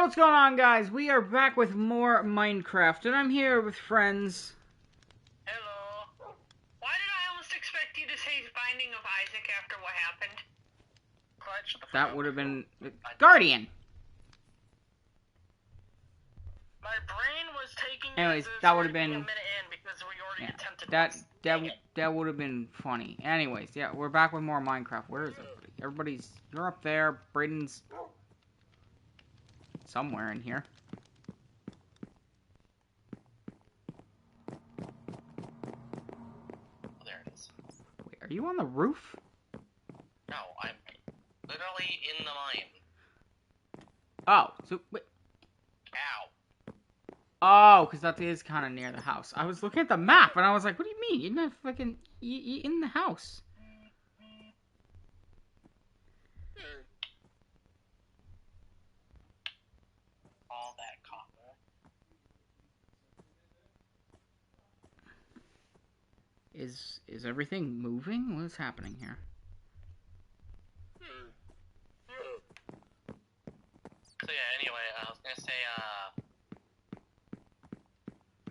what's going on, guys? We are back with more Minecraft, and I'm here with friends. Hello. Why did I almost expect you to say Binding of Isaac after what happened? Clutch the That would have been... Guardian! My brain was taking Anyways, it as that would have been... a minute in because we already attempted that would have been funny. Anyways, yeah, we're back with more Minecraft. Where is everybody? You're up there. Braden's somewhere in here. Oh, there it is. Wait, are you on the roof? No, I'm literally in the mine. Oh, so... Wait. Ow. Oh, because that is kind of near the house. I was looking at the map, and I was like, what do you mean? You're not fucking... You in the house. All that copper. Is everything moving? What is happening here? So yeah, anyway, I was gonna say,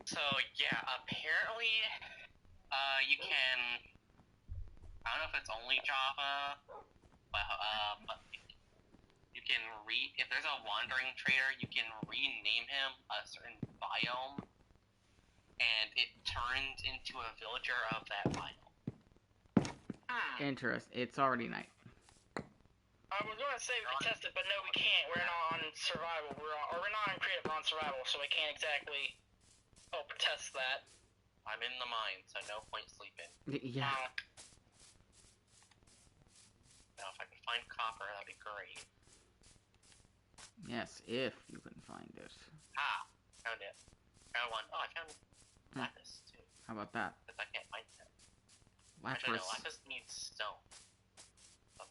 so yeah, apparently, you can, I don't know if it's only Java, but you can if there's a wandering trader, you can rename him a certain biome, and it turns into a villager of that biome. Interesting. It's already night. I was gonna say we could test it, but no, we can't. We're not on survival. We're not on creative. We're on survival, so we can't exactly test that. I'm in the mine, so no point sleeping. Yeah. Now, if I could find copper, that'd be great. Yes, if you can find it. Ah, found it. Found one. Oh, I found lapis too. How about that? Because I can't find it. Lapis. Actually, no, lapis needs stone. Oh,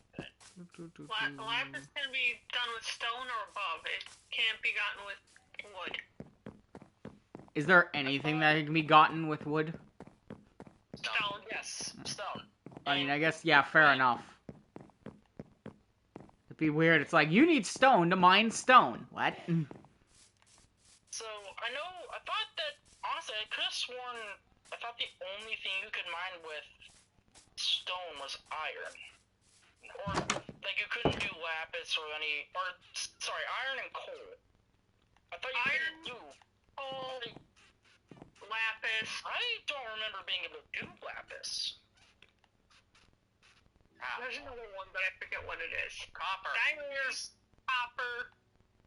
good. Lapis can be done with stone or above. It can't be gotten with wood. Is there anything that can be gotten with wood? Stone. Yes, stone. I mean, I guess, yeah, fair enough. It'd be weird. It's like, you need stone to mine stone. What? So, I thought that, honestly, I could have sworn, I thought the only thing you could mine with stone was iron. Or, like, you couldn't do lapis or sorry, iron and coal. I thought you couldn't do... Coal, lapis. I don't remember being able to do lapis. There's another one, but I forget what it is. Copper. Diamonds, copper.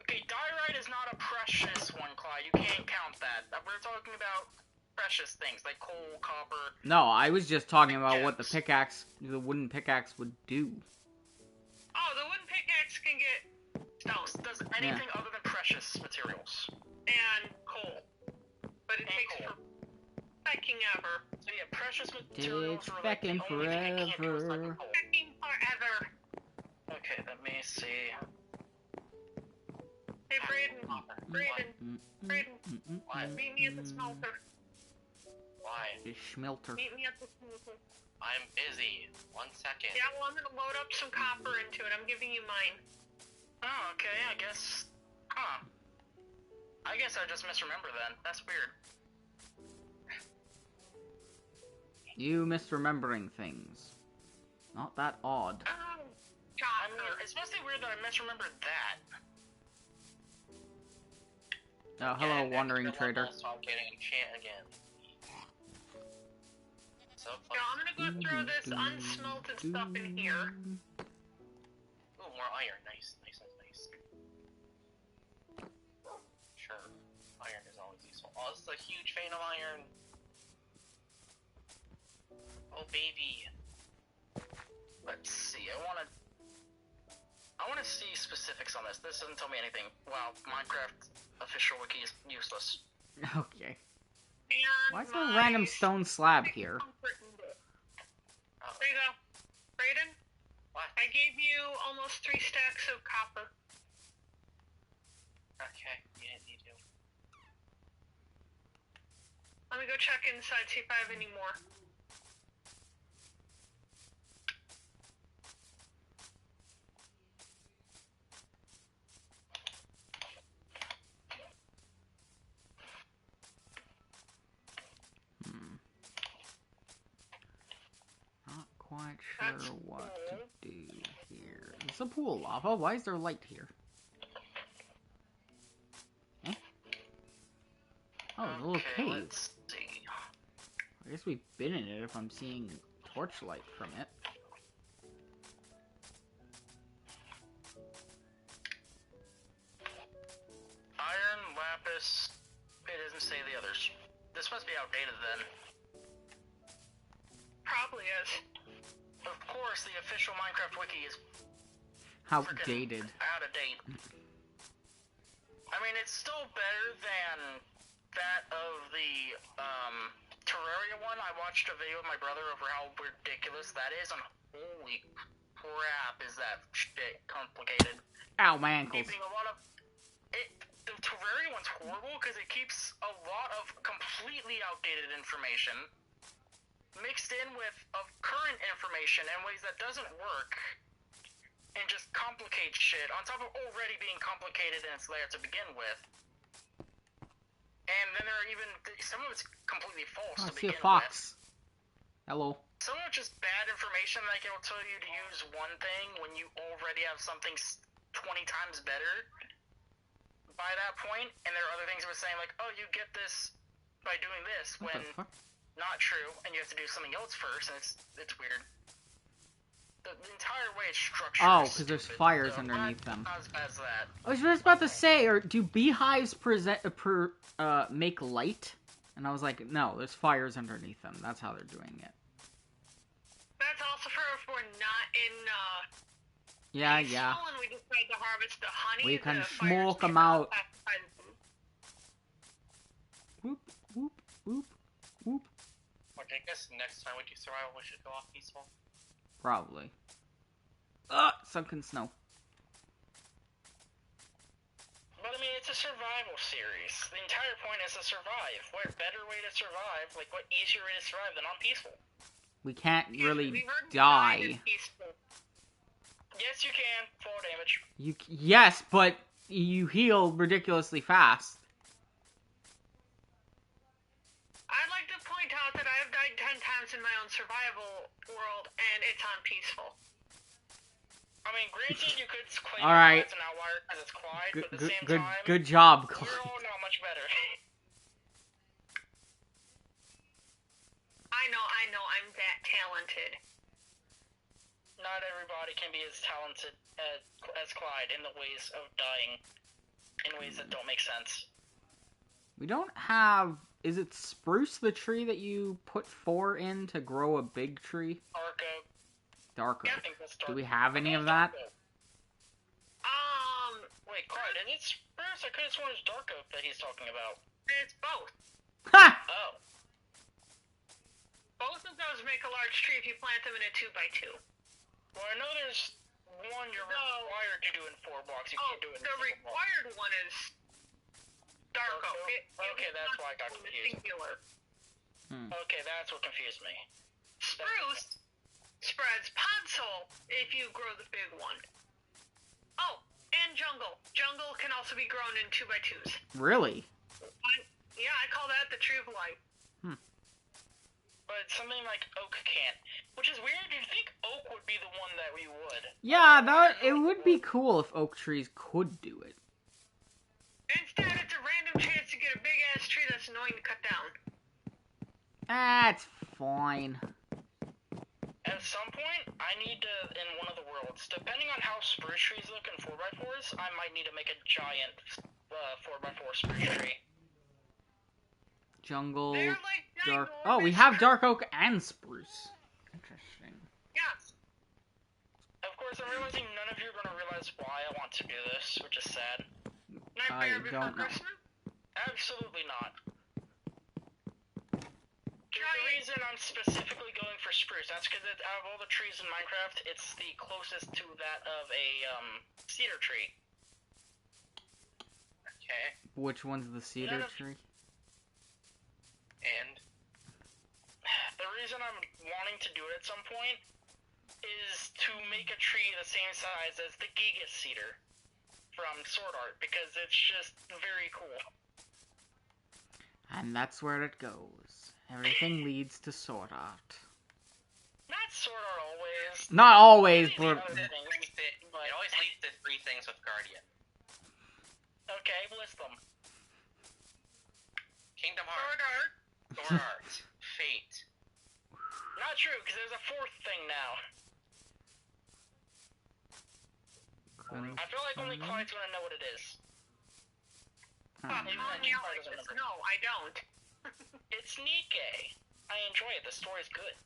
Okay, diorite is not a precious one, Clyde. You can't count that. We're talking about precious things, like coal, copper. No, I was just talking about what the wooden pickaxe would do. Oh, the wooden pickaxe can get Does anything other than precious materials. and coal. But it takes coal. fucking ever. So yeah, precious materials It's are like the feckin' only thing you can't do is like forever. coal. Fucking forever. Okay, let me see. Hey, Braden, What? meet me at the smelter. Why? The smelter. Meet me at the smelter. I'm busy. 1 second. Yeah, well, I'm gonna load up some copper into it. I'm giving you mine. Oh, okay, I guess. Huh. I guess I just misremember then. That's weird. You misremembering things. Not that odd. Oh, I mean, copper. it's mostly weird that I misremembered that. Oh, hello, And wandering extra trader. level, so I'm getting enchant again. So Yeah, I'm gonna go throw this unsmelted stuff in here. Ooh, more iron. Nice, nice, nice, nice. Sure. Iron is always useful. Oh, this is a huge fan of iron. Oh, baby. Let's see. I wanna see specifics on this. This doesn't tell me anything. Wow, Minecraft official wiki is useless. Okay. And Why is there a random stone slab here? Oh, There you go. Braden, what? I gave you almost 3 stacks of copper. Okay, you didn't need to. Let me go check inside, see if I have any more. That's sure what to cool. do here. It's a pool of lava. Why is there light here? Eh? Oh, it's a little cave. Let's see. I guess we've been in it if I'm seeing torchlight from it. Iron, lapis. It doesn't say the others. This must be outdated then. Probably is. Of course, the official Minecraft wiki is Outdated. out of date. I mean, it's still better than that of the Terraria one. I watched a video with my brother over how ridiculous that is, and holy crap, is that shit complicated. Ow, my ankles. Keeping a lot of it. The Terraria one's horrible because it keeps a lot of completely outdated information mixed in with of current information in ways that doesn't work and just complicates shit on top of already being complicated in its layer to begin with. And then there are even some of it's completely false Oh, I to see begin a fox. Hello. with. Some of it's just bad information, like it'll tell you to use one thing when you already have something 20 times better by that point, and there are other things that were saying like, oh, you get this by doing this, What when the fuck? not true, and you have to do something else first, and it's weird. The entire way it's structured. Oh, is because there's stupid, fires so underneath them. Not as bad as that. I was just about to say, or do beehives make light? And I was like, no, there's fires underneath them. That's how they're doing it. That's also for if we're not in Yeah, peaceful yeah. and we decide to harvest the honey. We can the fires smoke take 'em out. outside the food. Whoop, whoop, whoop, whoop. Okay, I guess next time we do survival, we should go off peaceful. Probably. Sunken snow. But I mean, it's a survival series. The entire point is to survive. What better way to survive? Like, what easier way to survive than on peaceful? We can't Yeah, really we heard die die. is peaceful. Yes, you can. Fall damage. Yes, but you heal ridiculously fast. I'd like to point out that I have died 10 times in my own survival world, and it's on peaceful. I mean, granted, you could claim All right. it's an outlier because it's quiet, Good, but at the good, same good, time, good job, we're Clyde. all not much better. I know, I'm that talented. Not everybody can be as talented as Clyde in the ways of dying, in ways that don't make sense. We don't have... Is it spruce, the tree that you put 4 in to grow a big tree? Arco. Dark Yeah, I oak. think that's Do dark. we have any of that? Wait, Clyde, is it spruce? I could have sworn it's dark oak that he's talking about. It's both. Ha! Oh. Both of those make a large tree if you plant them in a 2x2. Well, I know there's one you're No. required to do in 4 blocks. You Oh, can't do it in the 4 blocks. required one is dark Dark oak. oak? Okay, was that's not why I got in the confused. singular. Okay, that's what confused me. Spruce spreads podzol if you grow the big one. Oh, and jungle. Jungle can also be grown in 2x2s. Really? Yeah, I call that the tree of life. But something like oak can't. Which is weird, you'd think oak would be the one that we would. Yeah, it would be cool if oak trees could do it. Instead, it's a random chance to get a big ass tree that's annoying to cut down. That's fine. At some point, I need to, in one of the worlds, depending on how spruce trees look in 4x4s, I might need to make a giant 4x4 spruce tree. Jungle, They're like dark... ginormous Oh, we have dark oak and spruce. Interesting. Yeah. Of course, I'm realizing none of you are going to realize why I want to do this, which is sad. Nightmare I Before don't know. Christmas? Absolutely not. The reason I'm specifically going for spruce, that's because out of all the trees in Minecraft, it's the closest to that of a cedar tree. Okay, Which one's the cedar None of- tree? and The reason I'm wanting to do it at some point is to make a tree the same size as the Gigas cedar from Sword Art, because it's just very cool. And that's where it goes. Everything leads to Sword Art. Not Sword Art always. Not always, Maybe but other things, but It always leads to three things with Guardian. okay, list them. Kingdom Sword Hearts, Art. Sword Art, Fate. Not true, because there's a fourth thing now. I feel like only Clyde's gonna know what it is. Stop Maybe calling not, me out Clyde like doesn't this. remember. No, I don't. It's Nikke. I enjoy it. The story's good.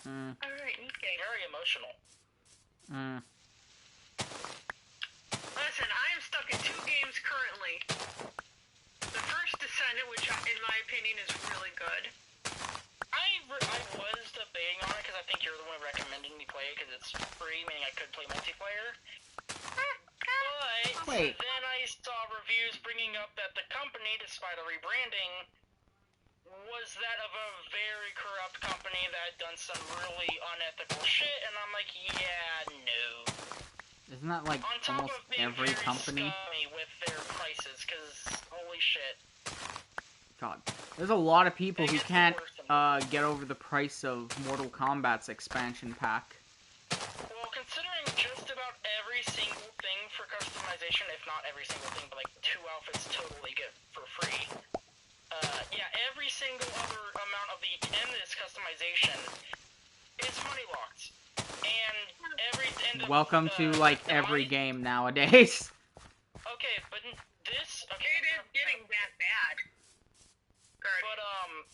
Alright, Nikke. Very emotional. Listen, I am stuck in 2 games currently. The first Descendant, which in my opinion is really good. I was debating on it because I think you're the one recommending me play it because it's free, meaning I could play multiplayer. But Wait. then I saw reviews bringing up that the company, despite a rebranding, was that of a very corrupt company that had done some really unethical shit, and I'm like, yeah, no. isn't that like On top almost of being every very company? scummy with their prices, because holy shit. God, there's a lot of people who It gets can't worse and get over the price of Mortal Kombat's expansion pack. Well, considering just about every single thing for customization, if not every single thing, but like 2 outfits totally get for free. Yeah, every single other amount of the endless customization is money locked. And Welcome to like the every money- game nowadays. Okay, but this okay. It is getting that bad. Guardian.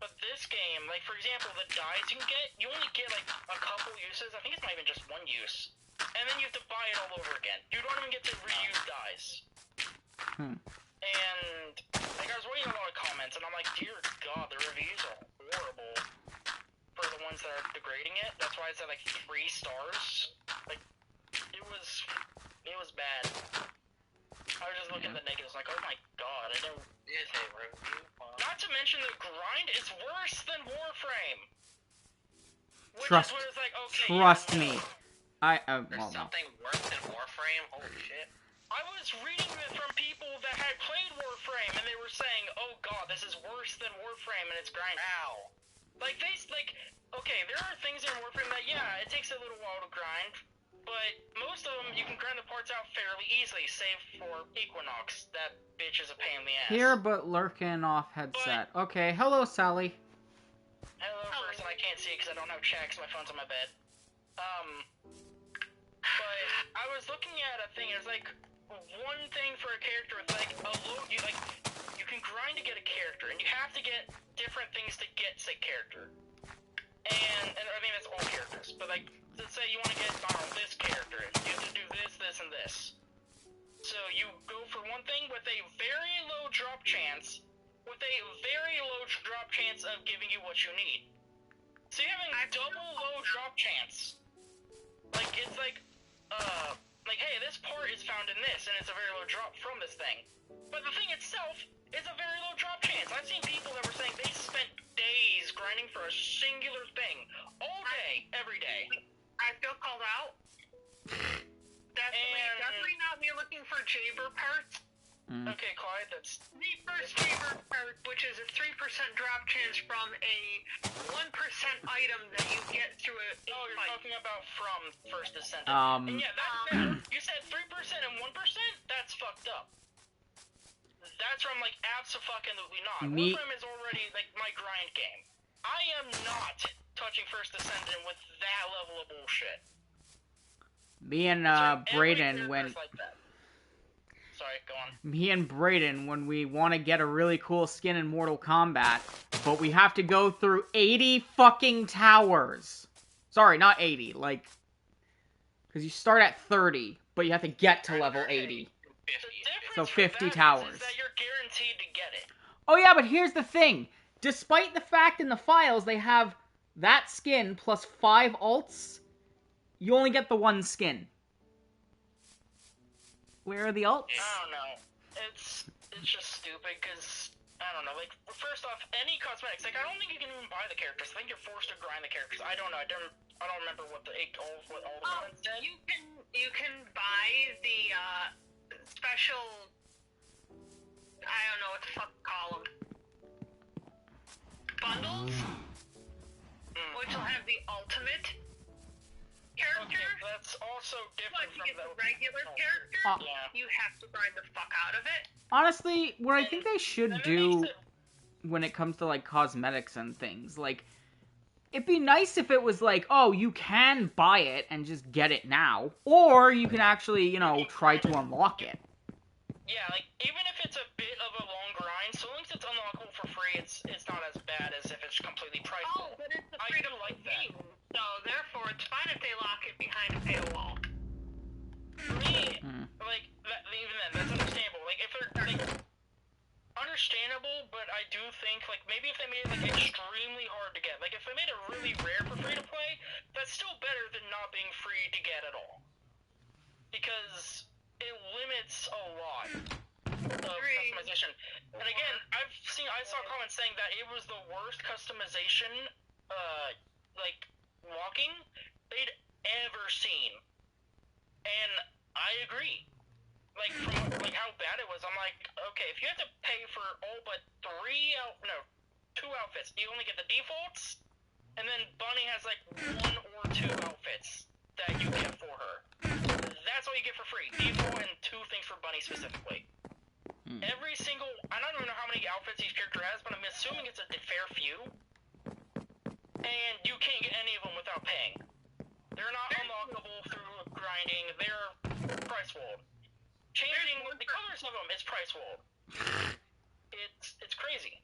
But this game, like for example, the dyes you can get, you only get like a couple uses. I think it's not even just one use, and then you have to buy it all over again. You don't even get to reuse dyes. And like I was reading a lot of comments, and I'm like, dear God, the reviews are horrible for the ones that are degrading it. That's why it's at like 3 stars. Like it was bad. I was just looking at the negatives, like, oh my God, I don't. Is a review. Not to mention the grind is worse than Warframe. Which Trust- is where it's like, okay, Trust yeah, me. There's Well, no. something worse than Warframe? Holy shit. I was reading it from people that had played Warframe, and they were saying, oh God, this is worse than Warframe, and it's grinding. Ow. Like, okay, there are things in Warframe that, yeah, it takes a little while to grind, but most of them, you can grind the parts out fairly easily, save for Equinox. That bitch is a pain in the ass. Here, but lurking off headset. Okay, hello, Sally. Hello, person. I can't see it because I don't have chat 'cause my phone's on my bed. But I was looking at a thing. It's like one thing for a character. It's like you can grind to get a character, and you have to get different things to get said character. And I mean that's all characters. But like, let's say you want to get this character, you have to do this, this, and this. So you go for one thing with a very low drop chance. With a very low drop chance of giving you what you need. So you're having double low drop chance. Like, it's like, hey, this part is found in this, and it's a very low drop from this thing. But the thing itself is a very low drop chance. I've seen people that were saying they spent days grinding for a singular thing. All day, every day. I feel called out. Definitely not me looking for Jaber parts. Okay, Clyde, that's... The first Jaber part, which is a 3% drop chance from a 1% item that you get through a Oh, you're fight. talking about from First Descendant. And yeah, you said 3% and 1%? That's fucked up. That's from, like, abso-fucking-lutely not. Warframe is already, like, my grind game. I am not touching First Descendant with that level of bullshit. Me and Brayden, Sorry, go on. Me and Brayden, when we want to get a really cool skin in Mortal Kombat, but we have to go through 80 fucking towers. Sorry, not 80, like... Because you start at 30, but you have to get to level 80. So 50 towers. Is that you're guaranteed to get it. Oh yeah, but here's the thing. Despite the fact in the files they have that skin plus 5 alts, you only get the 1 skin. Where are the alts? I don't know. It's just stupid because I don't know. Like first off, any cosmetics. Like I don't think you can even buy the characters. I think you're forced to grind the characters. I don't know. I don't remember what all the comments said. You can buy the special. I don't know what the fuck to call them. Bundles. which will have the ultimate character. Okay, that's also But different to from get the the regular character, Yeah. you have to grind the fuck out of it. Honestly, what I think they should And it do makes it- when it comes to like cosmetics and things, like, it'd be nice if it was like, oh, you can buy it and just get it now, or you can actually, you know, try to unlock it. Yeah, like even if it's a bit of a long grind, so long as it's unlockable for free, it's not as bad as if it's completely priced. Oh, but it's a I free do to like play that. game, so therefore it's fine if they lock it behind a paywall. For me, Hmm. like even then, that's understandable. Like if they're like understandable, but I do think like maybe if they made it like extremely hard to get, like if they made it really rare for free to play, that's still better than not being free to get at all, because it limits a lot of customization. And again, I saw comments saying that it was the worst customization, like walking they'd ever seen, and I agree. Like from like how bad it was, I'm like, okay, if you have to pay for all but 2 outfits, you only get the defaults, and then Bunny has like 1 or 2 outfits that you get for her. That's all you get for free. Default and 2 things for Bunny specifically. Every single, I don't even know how many outfits each character has, but I'm assuming it's a fair few. And you can't get any of them without paying. They're not unlockable through grinding. They're price walled. Changing the colors of them is price walled. It's crazy.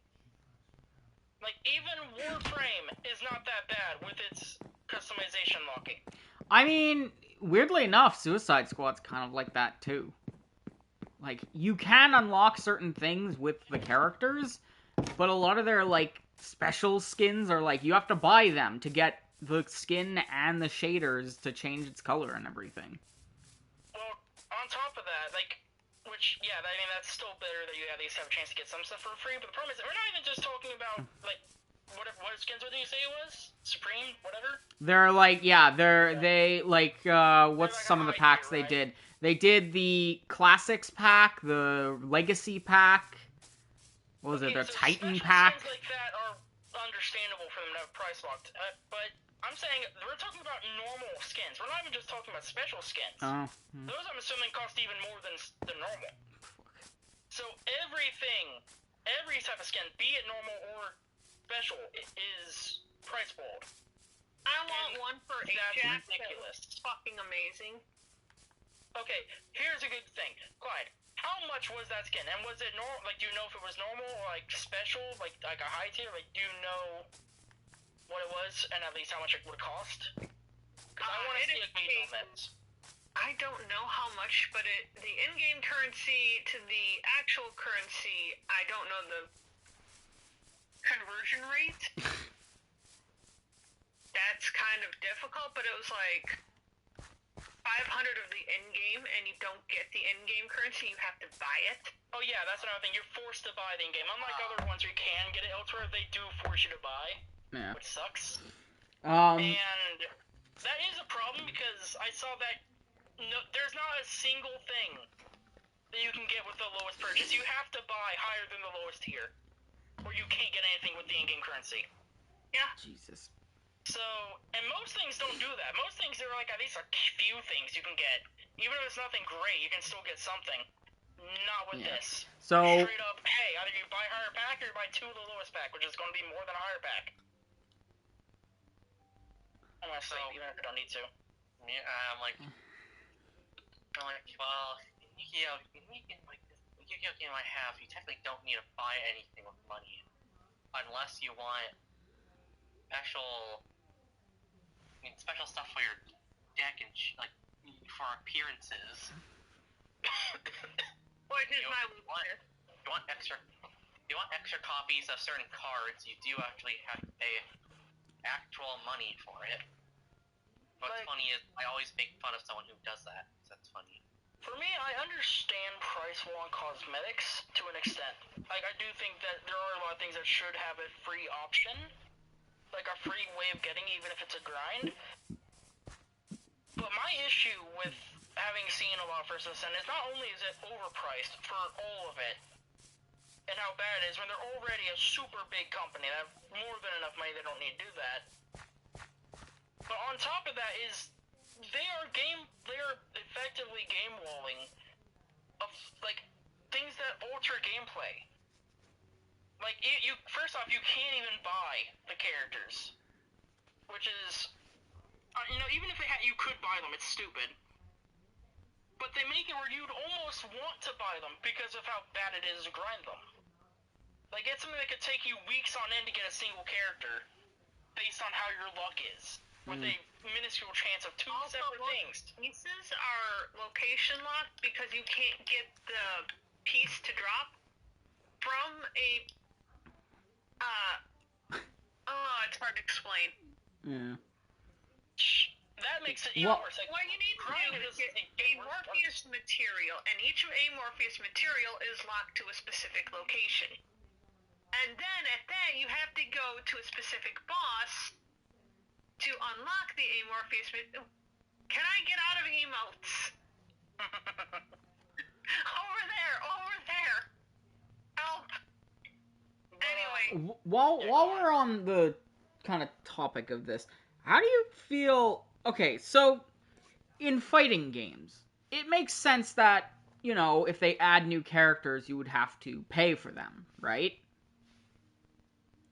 Like even Warframe is not that bad with its customization locking. I mean, weirdly enough, Suicide Squad's kind of like that too. Like, you can unlock certain things with the characters, but a lot of their, like, special skins are like, you have to buy them to get the skin and the shaders to change its color and everything. Well, on top of that, like, which, yeah, I mean, that's still better that you at least have a chance to get some stuff for free, but the problem is that we're not even just talking about, like, what skins did you say it was? Supreme? Whatever? They're like, what's like some a of the high packs tier, they right? did? They did the Classics pack, the Legacy pack, what was it, the So Titan special pack? skins like that are understandable for them to have price locked, but I'm saying we're talking about normal skins. We're not even just talking about special skins. Oh. Those I'm assuming cost even more than normal. So every type of skin, be it normal or special, is price walled. I want one for That's Ajax. ridiculous. That was fucking amazing. Okay, here's a good thing, Clyde. How much was that skin? And was it normal? Like, do you know if it was normal or like special, like a high tier? Like, do you know what it was and at least how much it would cost? Because I want to see a gauge on this. I don't know how much, but the in-game currency to the actual currency, I don't know the conversion rate. That's kind of difficult, but it was like 500 of the in-game, and you don't get the in-game currency, you have to buy it. Oh yeah, that's another thing. You're forced to buy the in-game. Unlike other ones where you can get it elsewhere, they do force you to buy, Yeah. which sucks. Um, And that is a problem because I saw that there's not a single thing that you can get with the lowest purchase. You have to buy higher than the lowest tier, or you can't get anything with the in-game currency. Yeah. Jesus. So, and most things don't do that. Most things are like at least a few things you can get. Even if it's nothing great, you can still get something. Not with Yeah. this. So, Straight up, hey, either you buy higher pack or you buy 2 of the lowest pack, which is going to be more than a higher pack. Honestly, even if you don't need to. Yeah, I'm like, well, Yu-Gi-Oh game I have, you technically don't need to buy anything with money, unless you want special stuff for your deck and like for appearances. Which is my weakness. You want extra copies of certain cards, you do actually have to pay actual money for it. What's funny is I always make fun of someone who does that, so that's funny. For me, I understand price war on cosmetics to an extent. Like, I do think that there are a lot of things that should have a free option, like a free way of getting, even if it's a grind. But my issue with having seen a lot of First Ascent is not only is it overpriced for all of it, and how bad it is when they're already a super big company that have more than enough money, they don't need to do that. But on top of that is they are effectively game walling of like things that alter gameplay. Like you first off, you can't even buy the characters, which is even if you could buy them, it's stupid. But they make it where you'd almost want to buy them because of how bad it is to grind them. Like it's something that could take you weeks on end to get a single character, based on how your luck is, with a minuscule chance of two separate things. Pieces are location locked because you can't get the piece to drop from a. It's hard to explain. Yeah. That makes it even worse. Like, What you need to do is get a Morpheus material, and each Morpheus material is locked to a specific location. And then at that, you have to go to a specific boss to unlock the Morpheus. Can I get out of emotes? Over there! Help! Anyway. While we're on the kind of topic of this, how do you feel? Okay, so in fighting games, it makes sense that, if they add new characters, you would have to pay for them, right?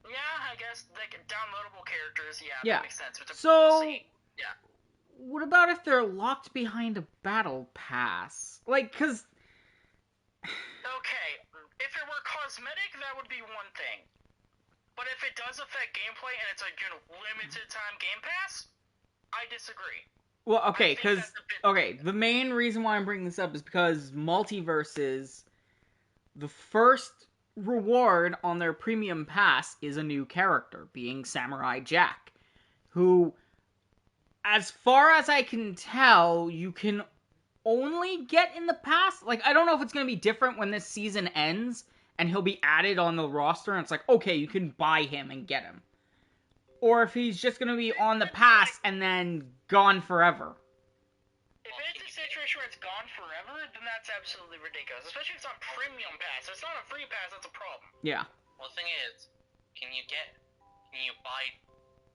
Yeah, I guess like downloadable characters. Yeah, Yeah. That makes sense. So, yeah. What about if they're locked behind a battle pass? Like, cause. Okay, if it were cosmetic, that would be one thing. But if it does affect gameplay and it's a limited time game pass, I disagree. Well, okay, the main reason why I'm bringing this up is because Multiverses, the first reward on their premium pass is a new character, being Samurai Jack, who, as far as I can tell, you can only get in the pass. Like, I don't know if it's going to be different when this season ends and he'll be added on the roster and it's like, okay, you can buy him and get him. Or if he's just going to be on the pass and then gone forever. If it's a situation where it's gone forever, then that's absolutely ridiculous. Especially if it's on premium pass. If it's not a free pass, that's a problem. Yeah. Well, the thing is, can you buy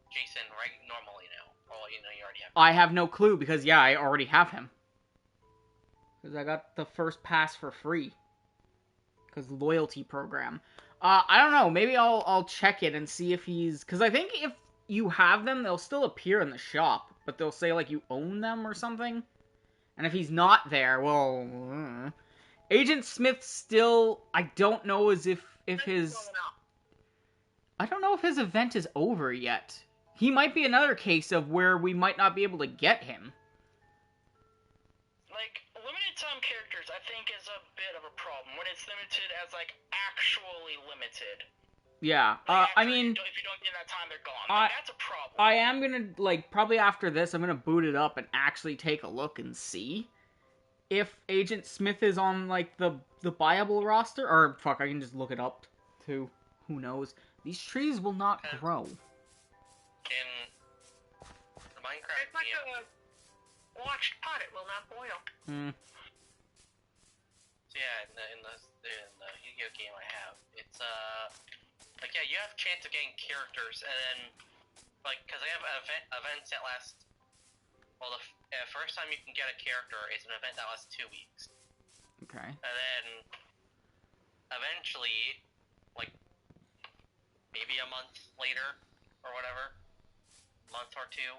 Jason normally now? Well, you already have him. I have no clue because, I already have him. Because I got the first pass for free. Because loyalty program. I don't know. Maybe I'll check it and see if he's... Because I think if you have them, they'll still appear in the shop. But they'll say, like, you own them or something. And if he's not there, well... Agent Smith still... I don't know as if his... I don't know if his event is over yet. He might be another case of where we might not be able to get him. Like, limited time characters, I think, is a bit of a problem. When it's limited as, like, actually limited. Yeah, I mean... If you don't get that time, they're gone. That's a problem. I am gonna, probably after this, I'm gonna boot it up and actually take a look and see if Agent Smith is on, the buyable roster. Or, fuck, I can just look it up, too. Who knows? These trees will not grow. In the Minecraft It's like a watched pot, it will not boil. So yeah, in the Yu-Gi-Oh game I have, it's you have a chance of getting characters, and then because I have events that last. Well, the first time you can get a character is an event that lasts 2 weeks. Okay. And then eventually, maybe a month later or whatever, month or two,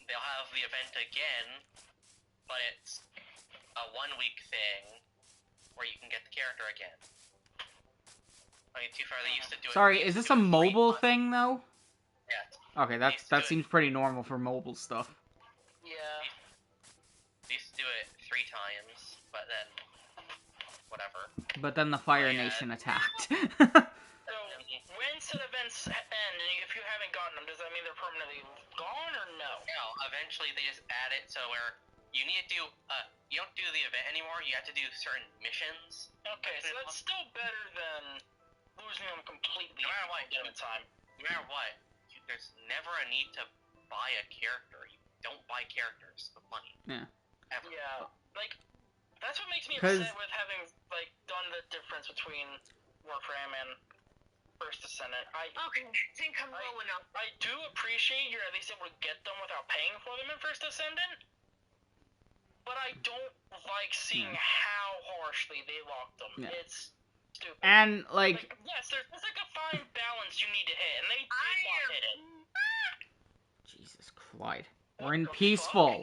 they'll have the event again, but it's a 1 week thing where you can get the character again. I mean, too far they used to do it. Sorry, is this a mobile thing, though? Yeah. Okay, that seems pretty normal for mobile stuff. Yeah. They used to do it 3 times, but then whatever. But then the Fire Nation attacked. So, when said events end, and if you haven't gotten them, does that mean they're permanently gone, or no? No, eventually they just add it so where you need to do, you don't do the event anymore, you have to do certain missions. Okay, so that's still better than losing them completely. No matter what, given time. No matter what, there's never a need to buy a character. You don't buy characters with money. Yeah. Ever. Yeah, that's what makes me 'Cause- upset with having, done the difference between Warframe and First Descendant. Okay, I think I'm low enough. I do appreciate you're at least able to get them without paying for them in First Descendant, but I don't like seeing how harshly they lock them. Yeah. It's stupid. And, like... Yes, there's like a fine balance you need to hit, and they did not hit it. Jesus Christ. We're in peaceful.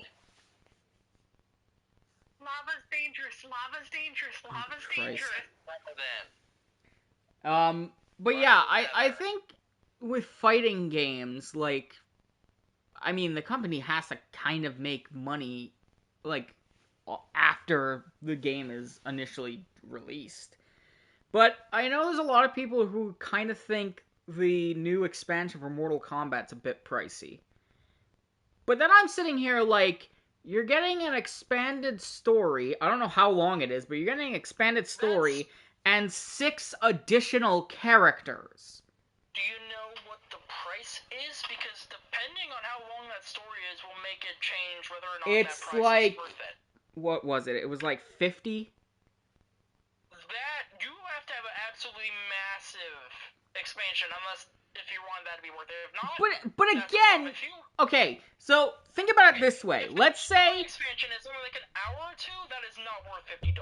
Lava's dangerous, lava's dangerous, lava's dangerous. But yeah, I think with fighting games, like, I mean, the company has to kind of make money, like, after the game is initially released. But I know there's a lot of people who kind of think the new expansion for Mortal Kombat's a bit pricey. But then I'm sitting here like, you're getting an expanded story. I don't know how long it is, but you're getting an expanded story and 6 additional characters. Do you know what the price is? Because depending on how long that story is will make it change whether or not It's that price like, is worth it. What was it? It was like 50? That, you have to have an absolutely massive expansion, unless if you want that to be worth it. If not, But again, okay, so think about it this way. Let's say expansion is only like an hour or two, that is not worth $50.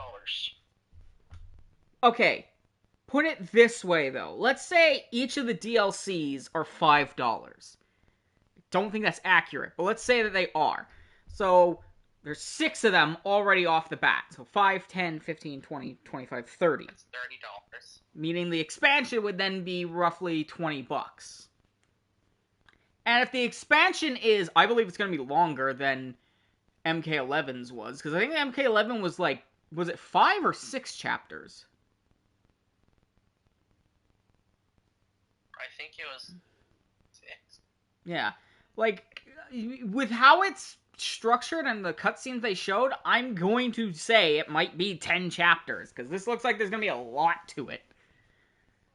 Okay, put it this way though. Let's say each of the DLCs are $5. Don't think that's accurate, but let's say that they are. So there's 6 of them already off the bat. So 5, 10, 15, 20, 25, 30. It's $30. Meaning the expansion would then be roughly $20. And if the expansion is, I believe it's going to be longer than MK11's was, because I think MK11 was like, was it 5 or 6 chapters? I think it was 6. Yeah. Like, with how it's structured and the cutscenes they showed, I'm going to say it might be 10 chapters, because this looks like there's going to be a lot to it.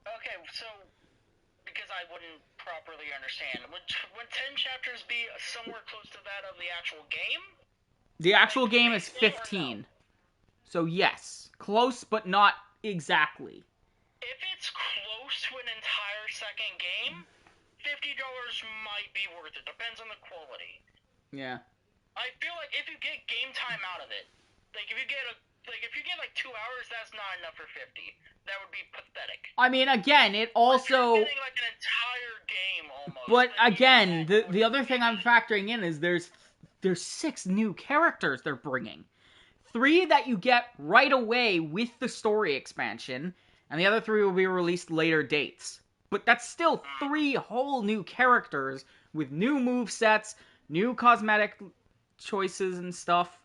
Okay, so, because I wouldn't properly understand, would 10 chapters be somewhere close to that of the actual game? The actual game is 15. So yes, close but not exactly. If it's close to an entire second game, $50 might be worth it. Depends on the quality. Yeah. I feel like if you get game time out of it, like if you get like 2 hours, that's not enough for 50. That would be pathetic. I mean, again, it also... You're getting like an entire game almost. But like, again, the other thing I'm factoring in is there's 6 new characters they're bringing. 3 that you get right away with the story expansion, and the other 3 will be released later dates. But that's still 3 whole new characters with new movesets, new cosmetic choices and stuff.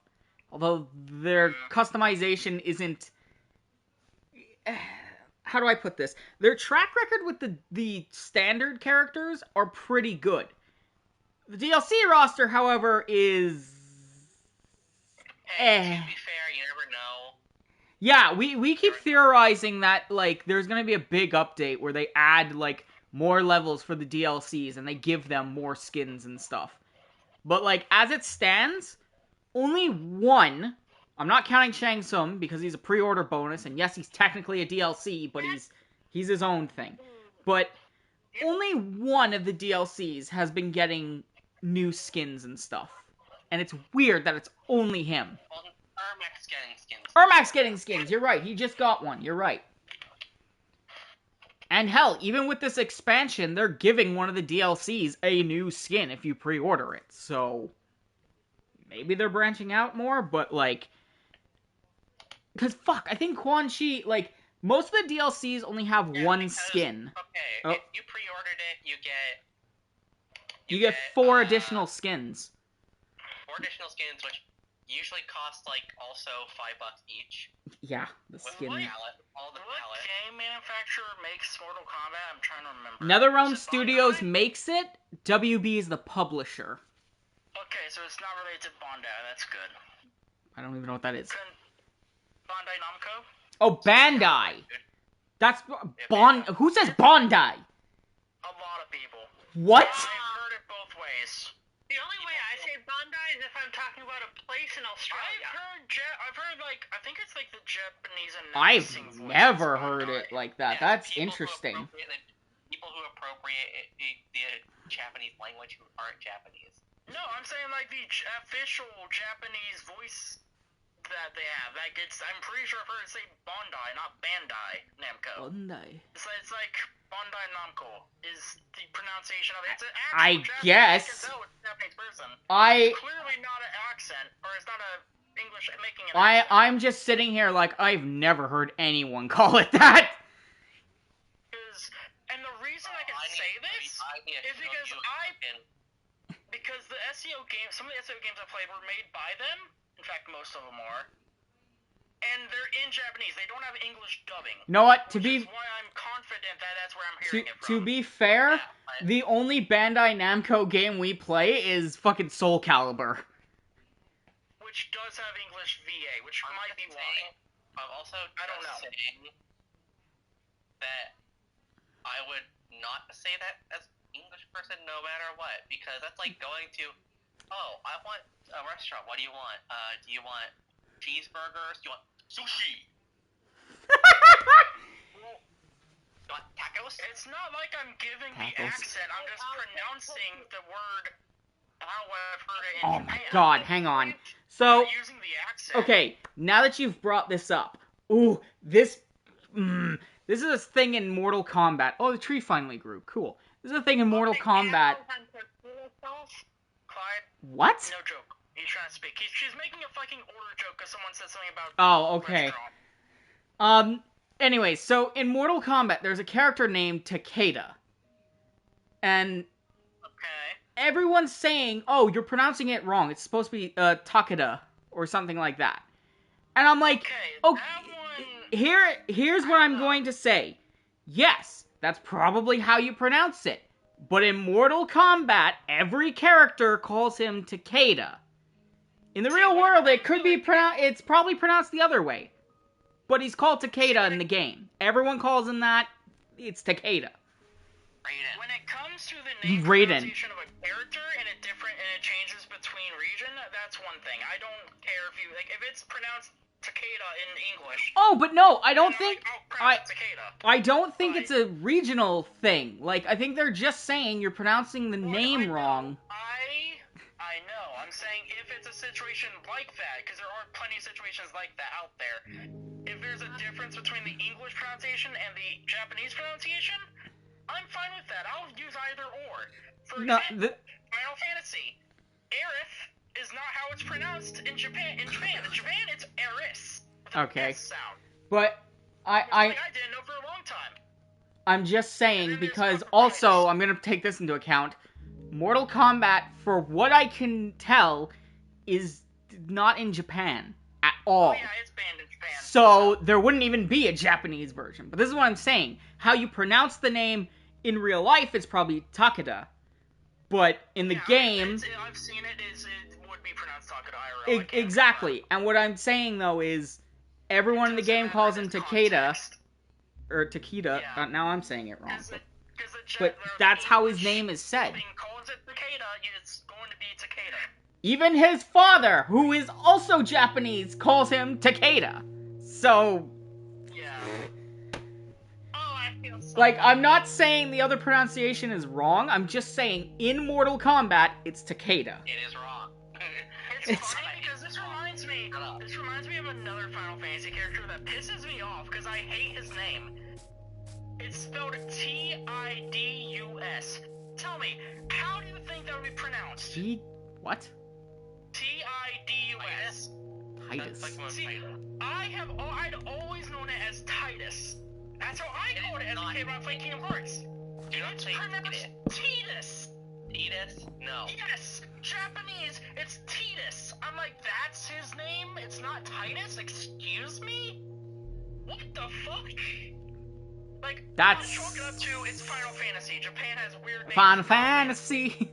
Although their customization isn't... How do I put this? Their track record with the standard characters are pretty good. The DLC roster, however, is... Hey, to be fair, you never know. Yeah, we keep theorizing that, like, there's gonna be a big update where they add, like, more levels for the DLCs and they give them more skins and stuff. But, like, as it stands, only 1, I'm not counting Shang Tsung because he's a pre-order bonus, and yes, he's technically a DLC, but he's his own thing. But only 1 of the DLCs has been getting new skins and stuff. And it's weird that it's only him. Well, Ermac's getting skins. Ermac's getting skins, you're right, he just got one, you're right. And hell, even with this expansion, they're giving one of the DLCs a new skin if you pre-order it, so... Maybe they're branching out more, but, like... Because, fuck, I think Quan Chi, like, most of the DLCs only have one skin. Okay, if you pre-ordered it, you get... You get 4 additional skins. 4 additional skins, which usually cost, like, also $5 each. Yeah, the skin. With all the What palette. game manufacturer makes Mortal Kombat? I'm trying to remember. NetherRealm Is it Studios Bandai? makes it, WB is the publisher. Okay, so it's not related to Bandai. That's good. I don't even know what that is. Bandai Namco? Oh, Bandai! That's... Who says Bandai? A lot of people. What? I've heard it both ways. The only way I say Bandai is if I'm talking about a place in Australia. I've heard like, I think it's like the Japanese and I've voice never is heard Bandai. it like that. Yeah, That's people who interesting. appropriately people who appropriate the Japanese language who aren't Japanese. No, I'm saying like the official Japanese voice that they have. Like I'm pretty sure I've heard it say Bandai, not Bandai Namco. Bandai. It's like Bandai Namco is the pronunciation of it. It's an I actual Japanese. guess. I can tell it's a Japanese person. I Clearly not an accent, or it's not a English making an I accent. I'm just sitting here like I've never heard anyone call it that. And the reason I can say this is because the SEO games, some of the SEO games I played were made by them. In fact, most of them are. And they're in Japanese. They don't have English dubbing. You know what? Which is why I'm confident that that's where I'm hearing it To from. be fair, the only Bandai Namco game we play is fucking Soul Calibur. Which does have English VA, which might be why. I'm also I don't know. saying that I would not say that as English person no matter what, because that's like going to, oh, I want a restaurant. What do you want? Do you want cheeseburgers? Do you want sushi? You want tacos? It's not like I'm giving the Tacos. accent. I'm just pronouncing the word how I've heard it in Oh Japan. my god, hang on. So, I'm using the accent. okay, now that you've brought this up, ooh, this is a thing in Mortal Kombat. Oh, the tree finally grew. Cool. This is a thing in Mortal Kombat. Clyde, What? no joke. He's trying to speak. She's making a fucking order joke because someone said something about Oh, okay. restaurant. Anyway, so in Mortal Kombat, there's a character named Takeda. And Okay. everyone's saying, oh, you're pronouncing it wrong. It's supposed to be Takeda or something like that. And I'm like, Okay, oh, that one... here's what I'm going to say. Yes, that's probably how you pronounce it. But in Mortal Kombat, every character calls him Takeda. In the real world, it could be it's probably pronounced the other way. But he's called Takeda in the game. Everyone calls him that. It's Takeda. Raiden. When it comes to the name Raiden. pronunciation of a character and it changes between region, that's one thing. I don't care if if it's pronounced Takeda in English. Oh, but no, I don't then I'm think like, oh, pronounce it Takeda. I don't think Right. it's a regional thing. Like, I think they're just saying you're pronouncing the Well, name I know. wrong. I know. I'm saying if it's a situation like that, because there are plenty of situations like that out there. If there's a difference between the English pronunciation and the Japanese pronunciation, I'm fine with that. I'll use either or. For No, example, Final Fantasy. Aerith is not how it's pronounced in Japan. In Japan, it's Eris. With an Okay. S sound. But Which I didn't know for a long time. I'm just And saying then there's because other also writers. I'm gonna take this into account. Mortal Kombat, for what I can tell, is not in Japan at all. Oh yeah, it's banned in Japan. So there wouldn't even be a Japanese version. But this is what I'm saying. How you pronounce the name in real life is probably Takeda. But in the Yeah, game... I've seen it. It would be pronounced Takeda IRL. I can't Exactly. And what I'm saying, though, is everyone in the Doesn't game matter calls if him it's Takeda. context. Or Takeda. Yeah. Now I'm saying it wrong. Because But that's how his name is said. calls it Takeda, it's going to be Takeda. Even his father, who is also Japanese, calls him Takeda. So, Yeah. Oh, I feel so like, I'm not saying the other pronunciation is wrong. I'm just saying in Mortal Kombat, it's Takeda. It is wrong. It's funny because this reminds me of another Final Fantasy character that pisses me off because I hate his name. It's spelled Tidus. Tell me, how do you think that would be pronounced? What? Tidus. Titus. See, I'd always known it as Titus. That's how I called it as a kid when I played Kingdom Hearts. Do not It's say pronounced Tidus. Titus? No. Yes, Japanese, it's Titus. I'm like, that's his name? It's not Titus? Excuse me? What the fuck? Like, That's- chalk it up to it's Final Fantasy. Japan has weird names. Final Fantasy.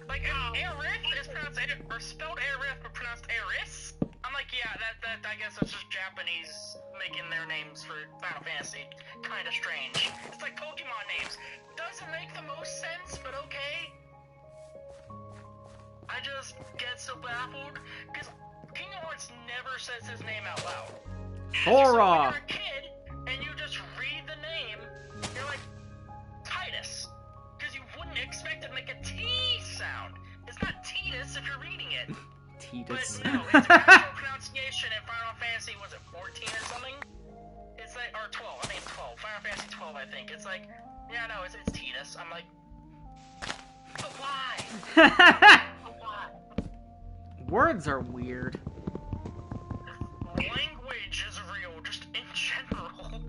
Like, Aerith is pronounced, or spelled Aerith, but pronounced Eris. I'm like, yeah, that I guess that's just Japanese making their names for Final Fantasy. Kinda strange. It's like Pokemon names. Doesn't make the most sense, but okay. I just get so baffled, because Kingdom Hearts never says his name out loud. So when Sora. you're a kid, and you just read the name, you're like, Titus. Tidus if you're reading it. Tidus. But no, its actual pronunciation in Final Fantasy, was it 14 or something? It's like, or 12, I think it's 12. Final Fantasy 12, I think. It's like, yeah, no, it's Tidus. I'm like, but why? But why? Words are weird. Language is real, just in general.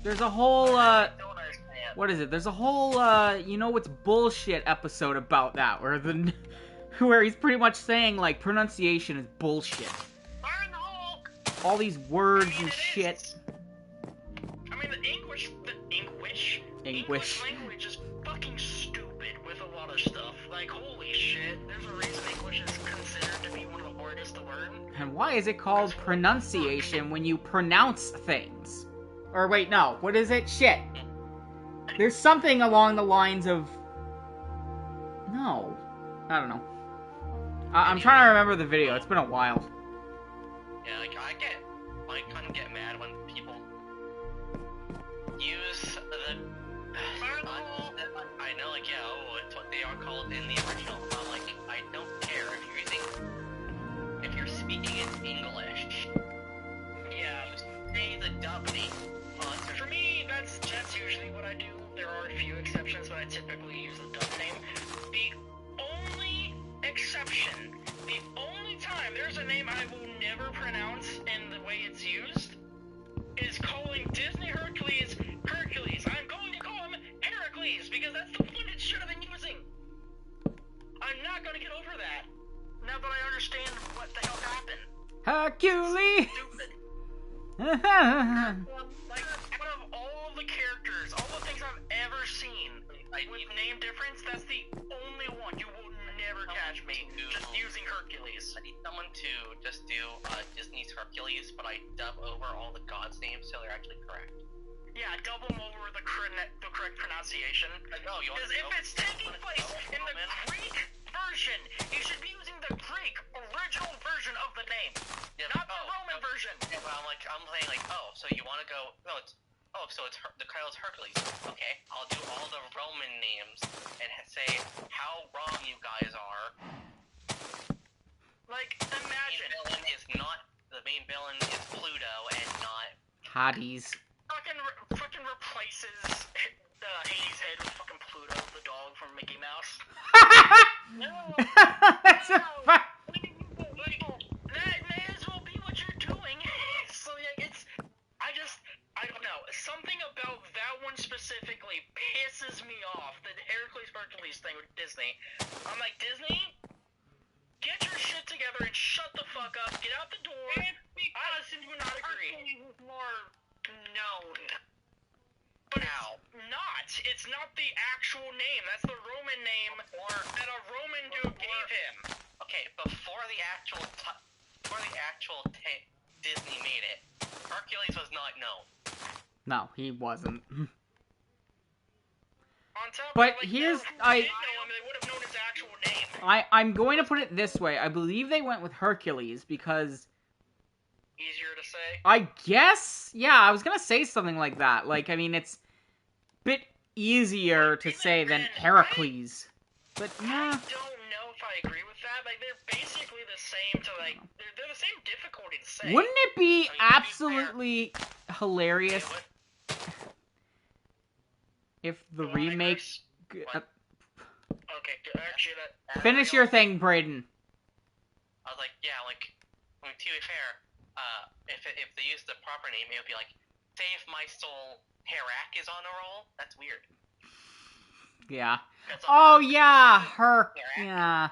There's a whole, I don't understand. what is it? There's a whole, you know what's bullshit episode about that, where he's pretty much saying, like, pronunciation is bullshit. Fire in the Hulk! All these words I mean, and it shit. is. I mean, the English language is fucking stupid with a lot of stuff. Like, holy shit, there's a reason English is considered to be one of the hardest to learn. And why is it called pronunciation when you pronounce things? Or wait, no. What is it? Shit. There's something along the lines of... No. I don't know. I'm trying to remember the video. It's been a while. Yeah, like, I kind of get mad when people use the... I know, like, yeah, oh, it's what they are called in the original. I'm like, I don't care if you're speaking in English. Yeah, just say the dub name. For me, that's usually what I do. There are a few exceptions, but I typically use the dub name. The only exception, the only time there's a name I will never pronounce in the way it's used, is calling Disney Hercules Hercules. I'm going to call him Heracles, because that's the one it should have been using. I'm not going to get over that, now that I understand what the hell happened. Hercules! Stupid. Like, out of all of the characters, all the things I've ever seen with name difference, that's the only one. You will never catch me just using Hercules. I need someone to just do Disney's Hercules, but I dub over all the gods' names so they're actually correct. Yeah, double them over the correct pronunciation. Like, oh, you want Because if it's taking place in the Greek version, you should be using the Greek original version of the name, Yeah, not the Roman version. Yeah, but I'm playing like, oh, so you want to go? No, it's the title's Hercules. Okay, I'll do all the Roman names and say how wrong you guys are. Like, imagine. The main villain is Pluto and not. Hades. Fucking replaces Hades' head with fucking Pluto, the dog from Mickey Mouse. No. That's a fact. Like, that may as well be what you're doing. So, yeah, I don't know. Something about that one specifically pisses me off. The Hercules thing with Disney. I'm like, Disney, get your shit together and shut the fuck up. Get out the door. I do not agree. Hercules is more known. But it's not the actual name. That's the Roman name that a Roman dude gave him. Okay, before the actual Disney made it, Hercules was not known. No, he wasn't. On top But of, like, here's- if they did know him, they would have known his actual name. I'm going to put it this way. I believe they went with Hercules because... Easier to say. I guess? Yeah, I was gonna say something like that. Like, I mean, it's a bit easier to say than Heracles. But, I nah. don't know if I agree with that. Like, they're basically the same to, like, they're the same difficulty to say. Wouldn't it be I mean, to be fair- absolutely hilarious if the You wanna remake... What? Okay, actually, that... Finish your thing, Braden. I was like, yeah, like, I mean, to be fair, if they used the proper name, it would be like, Save My Soul, Herak is on a roll? That's weird. Yeah. That's Oh, yeah, Herc. Yeah.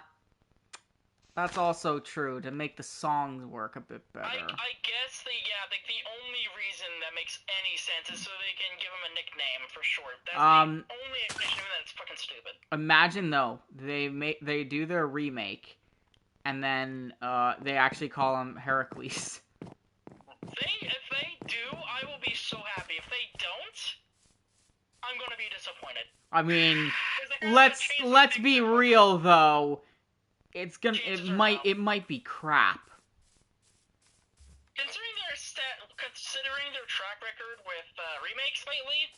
That's also true, to make the songs work a bit better. I guess the only reason that makes any sense is so they can give him a nickname for short. That's the only explanation that's fucking stupid. Imagine, though, they do their remake, and then they actually call him Heracles. If they do, I will be so happy. If they don't, I'm gonna be disappointed. I mean, 'Cause they have let's to change some be things up. real though. It Changes are might rough. be crap. Considering their track record with remakes lately,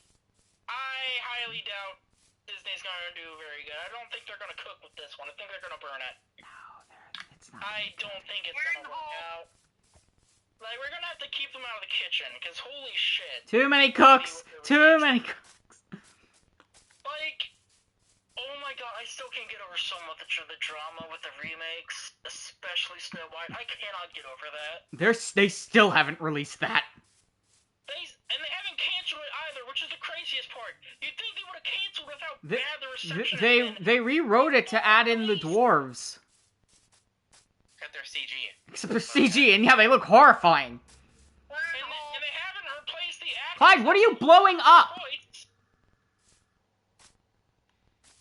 I highly doubt Disney's gonna do very good. I don't think they're gonna cook with this one. I think they're gonna burn it. It's not. I don't think it's Burn gonna the work whole- out. Like, we're gonna have to keep them out of the kitchen, because holy shit. Too many cooks. Too many cooks. Like, oh my god, I still can't get over so much of the drama with the remakes, especially Snow White. I cannot get over that. They still haven't released that. And they haven't canceled it either, which is the craziest part. You'd think they would have canceled with how They- bad the reception has been. They rewrote it to add in the dwarves. Except they're CG. Except for CG, and yeah, they look horrifying. And they haven't replaced the actors. Clyde, what are you blowing up? Voice.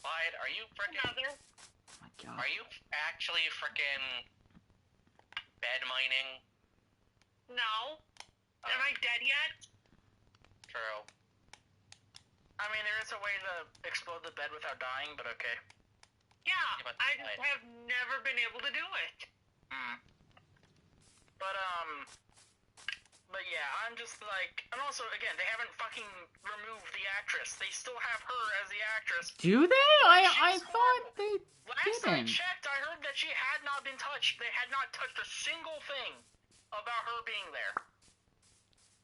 Clyde, are you frickin'? Another. Oh my god. Are you actually frickin' bed mining? No. Am I dead yet? True. I mean, there is a way to explode the bed without dying, but okay. Yeah, but I just I- have never been able to do it. But yeah, I'm just like, and also, again, they haven't fucking removed the actress. They still have her as the actress. Do they? I She's thought horrible. they Last I didn't. checked, I heard that she had not been touched. They had not touched a single thing about her being there.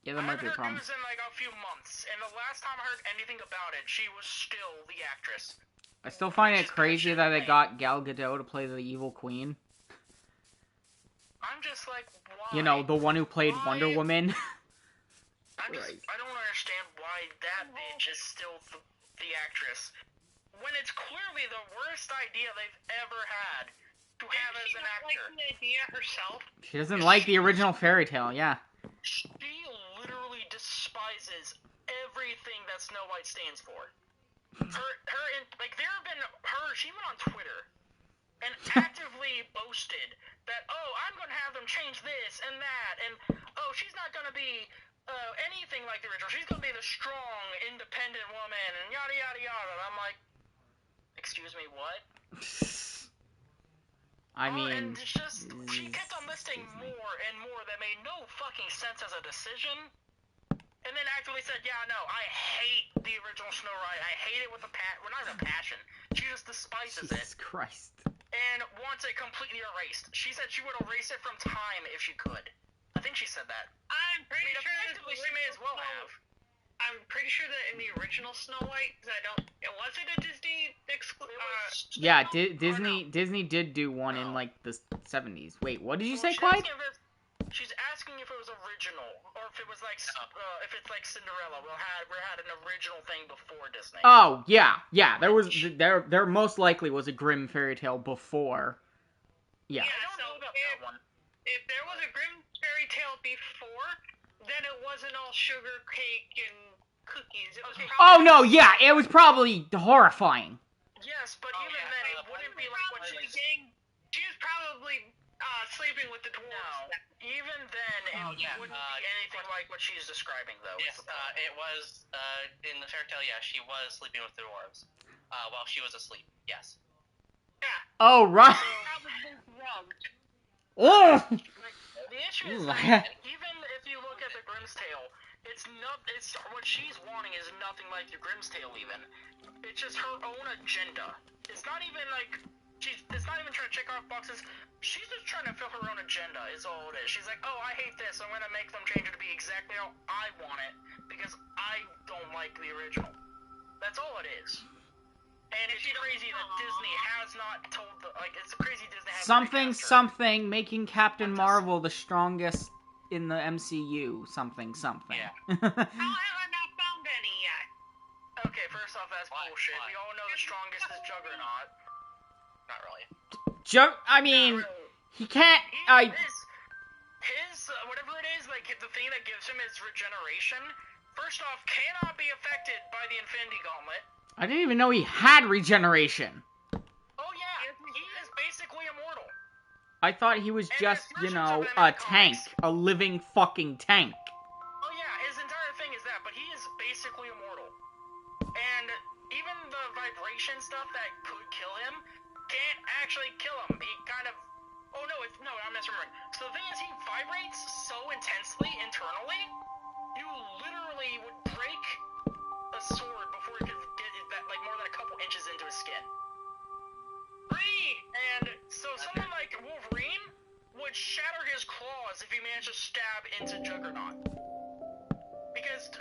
Yeah, that I might haven't be a heard problem. news in like a few months, and the last time I heard anything about it, she was still the actress. I still find it Which is crazy bullshit that they to me. got Gal Gadot to play the evil queen. I'm just like, why? You know, the one who played Why? Wonder Woman. I'm just, Christ. I don't understand why that bitch is still the actress. When it's clearly the worst idea they've ever had to have Did as she an not like actor. the idea herself? She doesn't like the original fairy tale, yeah. She literally despises everything that Snow White stands for. She went on Twitter and actively boasted that, oh, I'm going to have them change this and that, and, oh, she's not going to be anything like the original. She's going to be the strong, independent woman, and yada, yada, yada. And I'm like, excuse me, what? I mean, And it's just, she kept on listing more and more that made no fucking sense as a decision. And then actively said, yeah, no, I hate the original Snow White. I hate it with a well, not a passion. She just despises Jesus it Christ. and wants it completely erased. She said she would erase it from time if she could. I think she said that. I'm I pretty mean, sure effectively, she may as well have. I'm pretty sure that in the original Snow White, because I don't. Was it a Disney exclusive? Yeah, no, Disney did do one in No. like the 70s. Wait, what did you Well, say, she's Clyde? She's asking if it was original, or if it was like, if it's like Cinderella. We had an original thing before Disney. Oh, yeah. There most likely was a Grimm fairy tale before. Yeah. I don't so know about that one. If there was a Grimm fairy tale before, then it wasn't all sugar cake and cookies. It was Okay. Oh no, yeah, it was probably horrifying. Yes, but Oh, even yeah, then, it the wouldn't one be like what probably she's. she was probably sleeping with the dwarves. No, even then, it Oh, yeah, wouldn't be anything like what she's describing, though. is Yes, the point. it was, in the fairy tale, yeah, she was sleeping with the dwarves. While she was asleep, yes. Yeah, Oh, right. probably drugged. Ugh. The issue is Ugh. that even if you look at the Grimm's Tale, it's what she's wanting is nothing like the Grimm's Tale even. It's just her own agenda. It's not even like it's not even trying to check off boxes. She's just trying to fill her own agenda is all it is. She's like, oh, I hate this. I'm gonna make them change it to be exactly how I want it because I don't like the original. That's all it is. And it's crazy that Disney has not told it's crazy Disney has Something making Captain Marvel the strongest in the MCU. Something. Yeah. How have I not found any yet? Okay, first off, that's Why? bullshit. Why? We all know the strongest is Juggernaut. Not really. I mean, Not really. he can't. His whatever it is, like the thing that gives him his regeneration, first off, cannot be affected by the Infinity Gauntlet. I didn't even know he had regeneration. Oh yeah, he is basically immortal. I thought he was And just, there's you versions know, of him in a tank, comics. a living fucking tank. Oh yeah, his entire thing is that, but he is basically immortal. And even the vibration stuff that could kill him can't actually kill him. He kind of. Oh no, I'm misremembering. So the thing is, he vibrates so intensely internally, you literally would break a sword before it could get that, like more than a couple inches into his skin. And so someone like Wolverine would shatter his claws if he managed to stab into Juggernaut. Because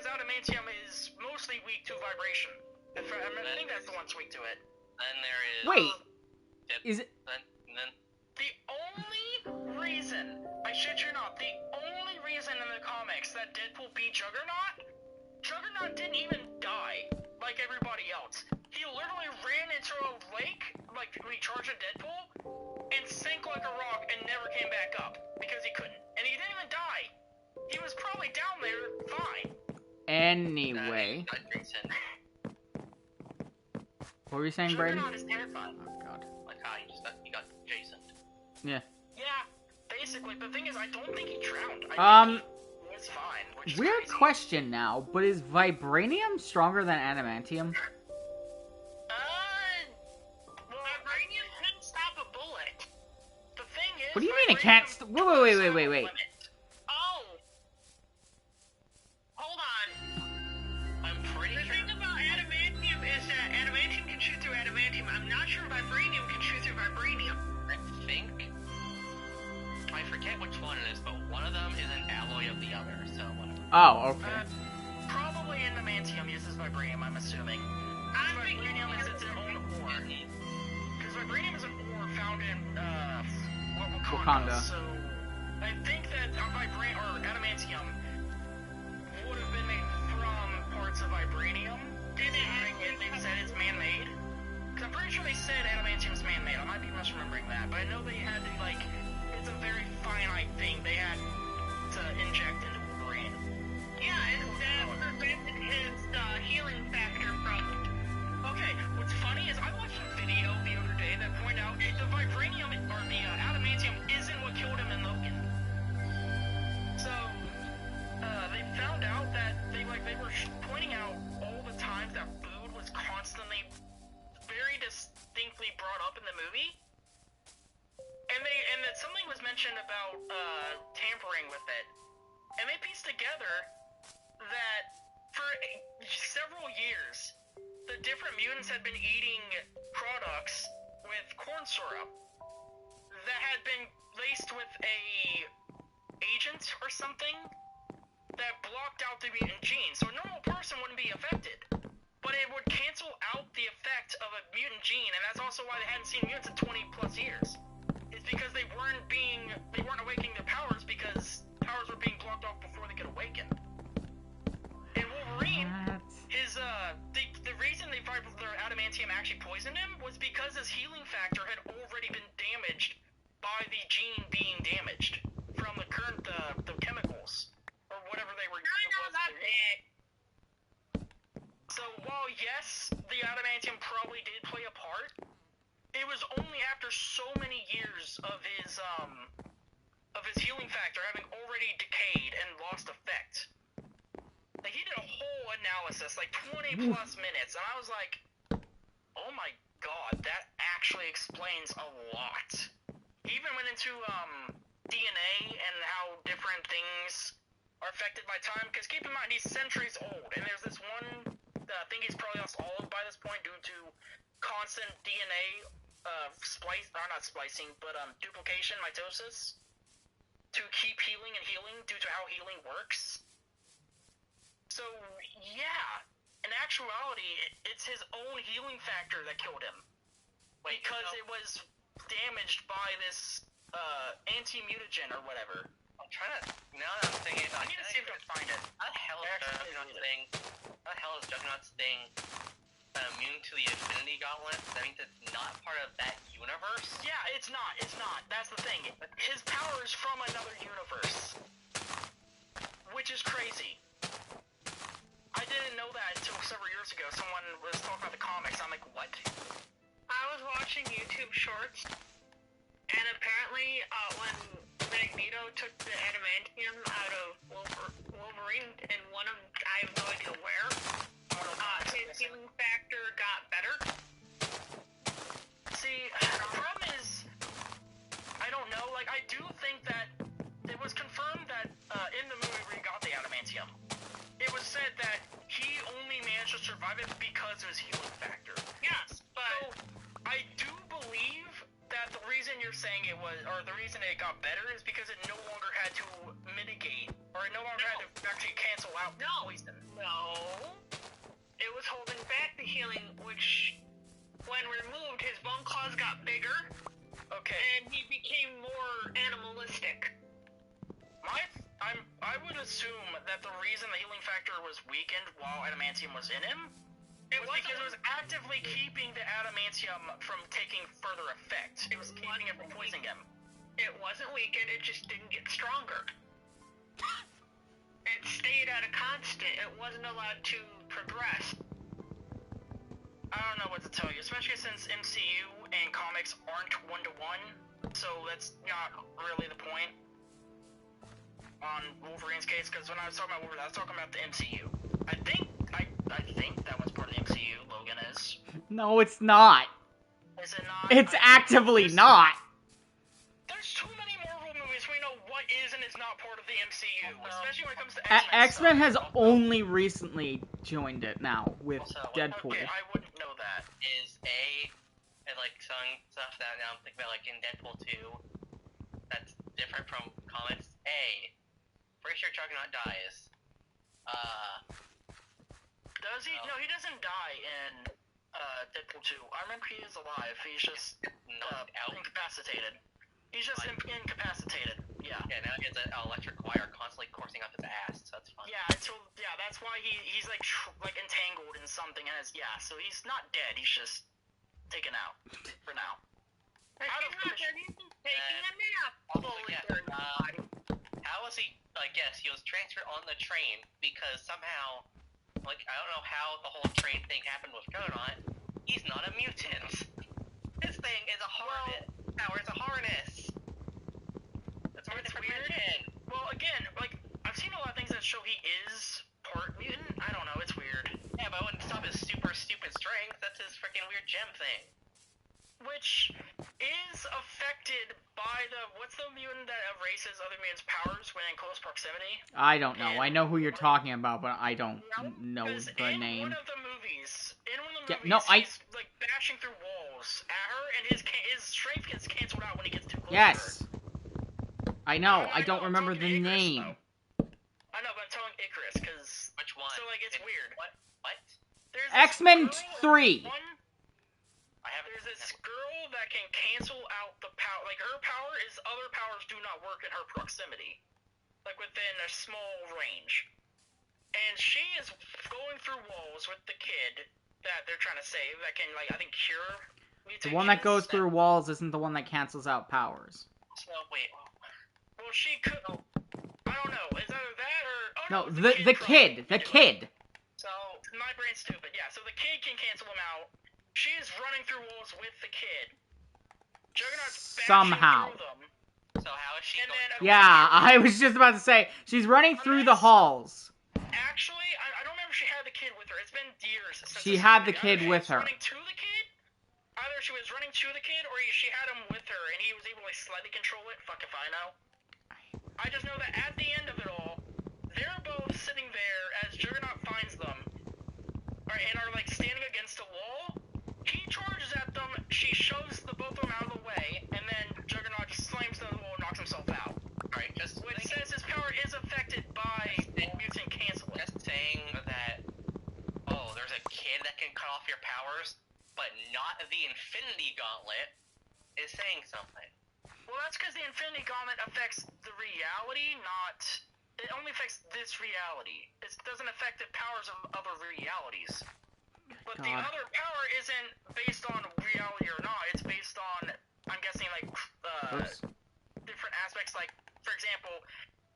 adamantium is mostly weak to vibration. I think that's the one that's weak to it. Then there is... Wait. Is it... Then The only reason, I shit you not, the only reason in the comics that Deadpool beat Juggernaut didn't even die like everybody else. He literally ran into a lake, like when he charged at Deadpool, and sank like a rock and never came back up because he couldn't. And he didn't even die. He was probably down there fine. Anyway. got Jason. What were you saying, Brady? Juggernaut is terrifying. Oh, God. Like how you got Jason. Yeah. Yeah, basically. The thing is, I don't think he drowned. I think he was fine. Which is Weird crazy. question now, but is vibranium stronger than adamantium? Vibranium couldn't stop a bullet. The thing is, What do you mean it can't vibranium wait. does have a Wait. limit. Oh. Hold on. I'm pretty The sure. thing about adamantium is that adamantium can shoot through adamantium. I'm not sure vibranium can shoot through vibranium. I think. I forget which one it is, but one of them is an alloy of the other, so whatever. Oh, okay. Probably adamantium uses vibranium, I'm assuming. I'm thinking Vibranium is its own ore. Because vibranium is an ore found in, Wakanda. So, I think that adamantium would have been made from parts of vibranium. Did it have They said it's man-made. Because I'm pretty sure they said adamantium's man-made. I might be misremembering that, but I know they had to, like, it's a very finite thing they had to inject into Wolverine. Yeah, and that prevented his healing factor from. Okay, what's funny is I watched a video the other day that pointed out the vibranium or the adamantium isn't what killed him in Logan. So they found out that they were pointing out all the times that food was constantly, very distinctly brought up in the movie, and that something was mentioned about tampering with it, and they pieced together that for several years the different mutants had been eating products with corn syrup that had been laced with a agent or something that blocked out the mutant gene. So a normal person wouldn't be affected, but it would cancel out the effect of a mutant gene, and that's also why they hadn't seen mutants in 20 plus years. It's because they weren't awakening their powers because powers were being blocked off before they could awaken. And Wolverine, the reason their adamantium actually poisoned him was because his healing factor had already been damaged by the gene being damaged from the current the chemicals or whatever they were. That's it. So while yes, the adamantium probably did play a part, it was only after so many years of his healing factor having already decayed and lost effect. Like, he did a whole analysis, like 20 plus minutes, and I was like, oh my god, that actually explains a lot. He even went into DNA and how different things are affected by time, because keep in mind, he's centuries old, and there's this one, I think he's probably lost all by this point due to constant DNA duplication, mitosis, to keep healing and healing due to how healing works. So, yeah, in actuality, it's his own healing factor that killed him. Because it was damaged by this anti-mutagen or whatever. I'm trying to. Now that I'm thinking, I need to see if I can find it. How the hell is Juggernaut's thing immune to the Infinity Gauntlet? That means it's not part of that universe? Yeah, it's not. That's the thing. His power is from another universe. Which is crazy. I didn't know that until several years ago. Someone was talking about the comics. I'm like, what? I was watching YouTube shorts, and apparently, when Magneto took the adamantium out of Wolverine, and one of, I have no idea where, his healing factor got better. See, the problem is, I don't know. Like, I do think that it was confirmed that in the movie where he got the adamantium, it was said that he only managed to survive it because of his healing factor. reason you're saying it was, or the reason it got better is because it no longer had to mitigate, or it no longer had to actually cancel out the poison. No. It was holding back the healing, which, when removed, his bone claws got bigger, Okay. and he became more animalistic. I would assume that the reason the healing factor was weakened while adamantium was in him was because it was actively keeping the adamantium from taking further effect. It was keeping it from poisoning him. It wasn't weakened, it just didn't get stronger. It stayed at a constant. It wasn't allowed to progress. I don't know what to tell you, especially since MCU and comics aren't one-to-one, so that's not really the point on Wolverine's case, because when I was talking about Wolverine, I was talking about the MCU. I think that was part of the MCU, Logan is. No, it's not. Is it not? It's actively not. There's too many Marvel movies we know what is and is not part of the MCU, especially when it comes to X-Men has Also- only recently joined it now with Also, Deadpool. Okay, I wouldn't know that. Is and like some stuff that now I'm thinking about, like in Deadpool 2, that's different from comics. Pretty sure Juggernaut dies. Does he? Oh. No, he doesn't die in Deadpool 2. I remember he is alive. He's just Knocked out. incapacitated. He's just incapacitated. Yeah. Yeah, now he has an electric wire constantly coursing up his ass, so that's fun. Yeah, so yeah, that's why he's like entangled in something. So he's not dead. He's just taken out for now. He's Out of not commission. dead, he's taking a nap. Also, Fully yeah, during the body. how was he? I guess he was transferred on the train because somehow, like, I don't know how the whole train thing happened with Juggernaut. He's not a mutant. His thing is a harness. Power is a harness. That's what it's weird. weird. Well, again, like I've seen a lot of things that show he is part mutant. I don't know. It's weird. Yeah, but it wouldn't stop his super stupid strength. That's his freaking weird gem thing. Which is affected by what's the mutant that erases other mutants' powers when in close proximity? I don't know. I know who you're talking about, but I don't know 'Cause the in name. one of the movies, Yeah, no, he's like bashing through walls at her, and his strength gets canceled out when he gets too close Yes. to her. I know. I I'm don't remember talking the Icarus, name. though. I know, but I'm telling Icarus because Which one? so like it's weird. What? There's this X-Men girl- 3. I haven't. There's this girl that can cancel out the power. Like her power is other powers do not work in her proximity, like within a small range. And she is going through walls with the kid that they're trying to save. That can I think cure The one that goes mutations. through walls isn't the one that cancels out powers. So wait. Well, she could. I don't know. Is either that or No, it's the kid. The probably. kid. So my brain's stupid. Yeah. So the kid can cancel them out. She's running through walls with the kid. Juggernaut's bashing Somehow. through them. So how is she And going? then- Yeah, I was just about to say. She's running through the halls. Actually, I don't remember if she had the kid with her. It's been years since She this had the movie. kid Either she with was her. Running to the kid. Either she was running to the kid, or she had him with her, and he was able to slightly control it. Fuck if I know. I just know that at the end of it all, they're both sitting there as Juggernaut finds them, and are like standing against a wall. He charges at them. She shoves the both of them out of the way, and then Juggernaut just slams them to the wall and knocks himself out. Alright, just Which says his power is affected by mutant canceling. just saying that. Oh, there's a kid that can cut off your powers, but not the Infinity Gauntlet, is saying something. Well, that's because the Infinity Gauntlet affects the reality, not... It only affects this reality. It doesn't affect the powers of other realities. But the God. other power isn't based on reality or not. It's based on, I'm guessing, like, Oops. different aspects. Like, for example,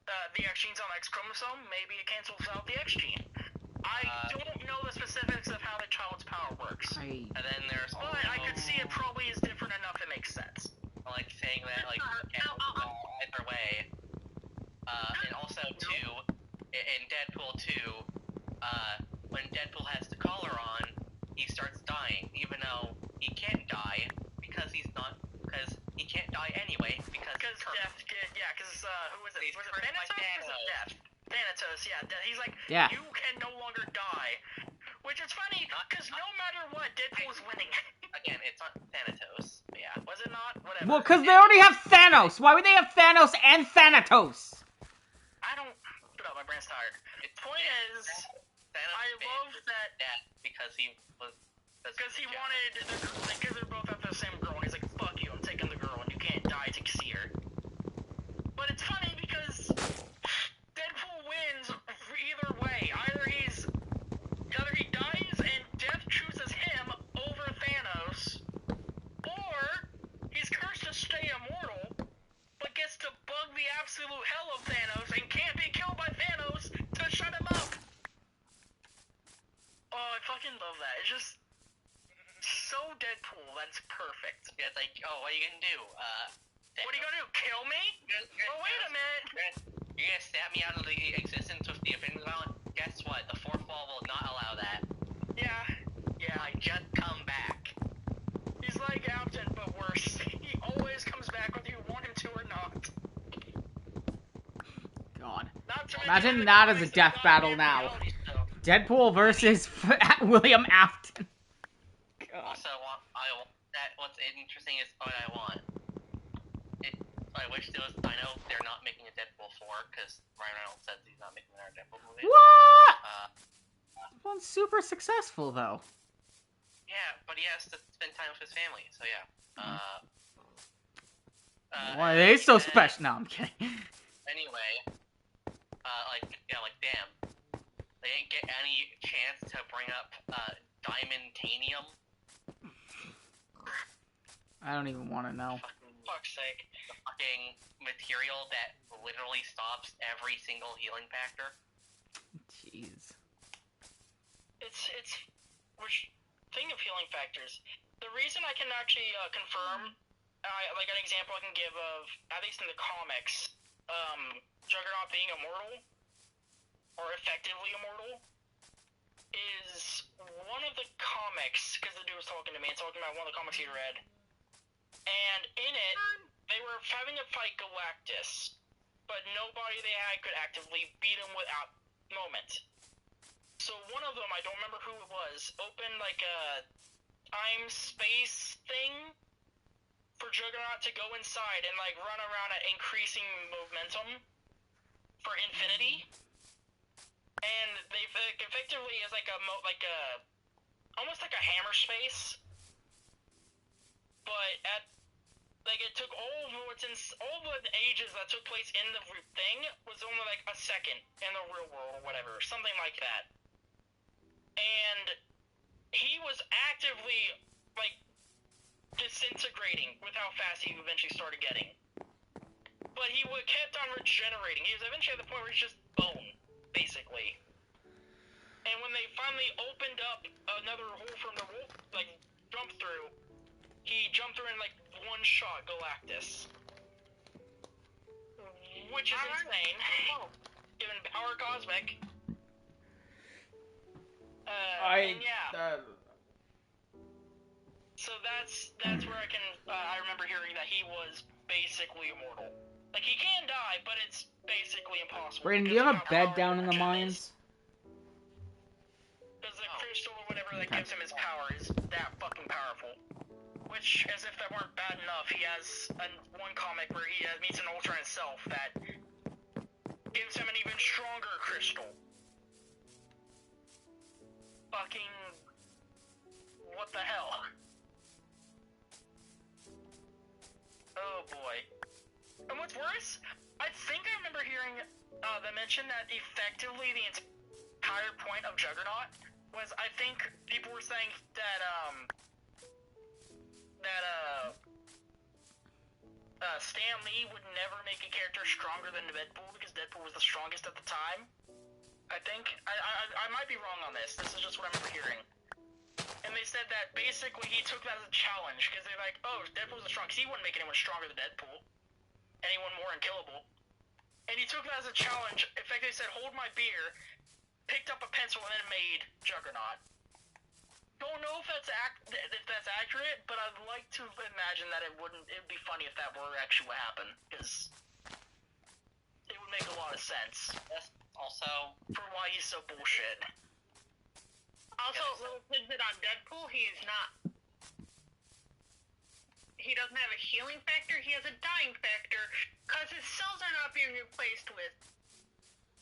the X gene's on the X chromosome. Maybe it cancels out the X gene. I don't know the specifics of how the child's power works. I... And then there's But I could see it probably is different enough it makes sense. like saying that like either way. And also too, in Deadpool 2, when Deadpool has the collar on, he starts dying, even though he can't die because he can't die anyway because Death did, yeah, because, who was it? He's Was it cursed by Thanatos? Or was it Death? Thanatos, yeah. He's like, Yeah. you can no longer die. Which is funny, because no matter what, Deadpool's winning. Again, it's not Thanatos, but yeah. Was it not? Whatever. Well, because they already have Thanos. Why would they have Thanos and Thanatos? I don't... Shut up, my brain's tired. The point is, I love that... because he was... Because he wanted... Because they're both after the same girl, and he's like, fuck you, I'm taking the girl, and you can't die to see her. But it's funny because Deadpool wins either way. Either he dies and death chooses him over Thanos, or he's cursed to stay immortal, but gets to bug the absolute hell of Thanos and can't be killed by Thanos to shut him up. Oh, I fucking love that. It's just so Deadpool. That's perfect. Yeah, it's like, oh, what are you gonna do? What are you gonna do? Kill me? Oh, wait a minute. You're gonna stab me out of the existence with the Infinity Gauntlet? Guess what? The fourth wall will not allow that. Yeah. I just come back. He's like absent, but worse. He always comes back whether you want him to or not. God. Not to Imagine mention that the as a comics death have battle gotten now. reality still. Deadpool versus William Afton. God. Also, what's interesting is what I want. I wish there was. I know they're not making a Deadpool 4 because Ryan Reynolds says he's not making another Deadpool movie. What? This one's super successful, though. Yeah, but he has to spend time with his family, so yeah. Why are they so and- special? No, I'm kidding. Anyway, damn. They didn't get any chance to bring up Diamondtanium. I don't even want to know. Fuck's sake. The fucking material that literally stops every single healing factor. Jeez. It's which thing of healing factors. The reason I can actually confirm, like an example I can give of, at least in the comics, Juggernaut being immortal, or effectively immortal, is one of the comics, because the dude was talking to me, and talking about one of the comics he read, and in it, they were having to fight Galactus, but nobody they had could actively beat him without moment. So one of them, I don't remember who it was, opened like a time-space thing for Juggernaut to go inside and like run around at increasing momentum for infinity. And they effectively is like almost like a hammer space, but it took all the ages that took place in the thing was only like a second in the real world or whatever, something like that. And he was actively like disintegrating with how fast he eventually started getting. But he kept on regenerating. He was eventually at the point where he's just bone, basically. And when they finally opened up another hole from the wolf, like, jump through, he jumped through and, like, one-shot Galactus. Which is insane. Given power cosmic. And yeah. So that's where I remember hearing that he was basically immortal. Like, he can die, but it's basically impossible. Brayden, do you have a bed down in the mines? Because the crystal or whatever that gives him his power is that fucking powerful. Which, as if that weren't bad enough, he has one comic where he meets an Ultron himself that gives him an even stronger crystal. Fucking... what the hell? Oh boy. And what's worse, I think I remember hearing them mention that effectively the entire point of Juggernaut was, I think people were saying that Stan Lee would never make a character stronger than Deadpool because Deadpool was the strongest at the time. I think. I might be wrong on this. This is just what I remember hearing. And they said that basically he took that as a challenge because they're like, oh, Deadpool's the strongest. He wouldn't make anyone stronger than Deadpool. Anyone more unkillable. And he took that as a challenge. In fact, they said, hold my beer, picked up a pencil, and then made Juggernaut. Don't know if that's accurate, but I'd like to imagine that it'd be funny if that were actually what happened, because it would make a lot of sense. Also, for why he's so bullshit. Also, little tidbit on Deadpool, he doesn't have a healing factor, he has a dying factor, because his cells are not being replaced with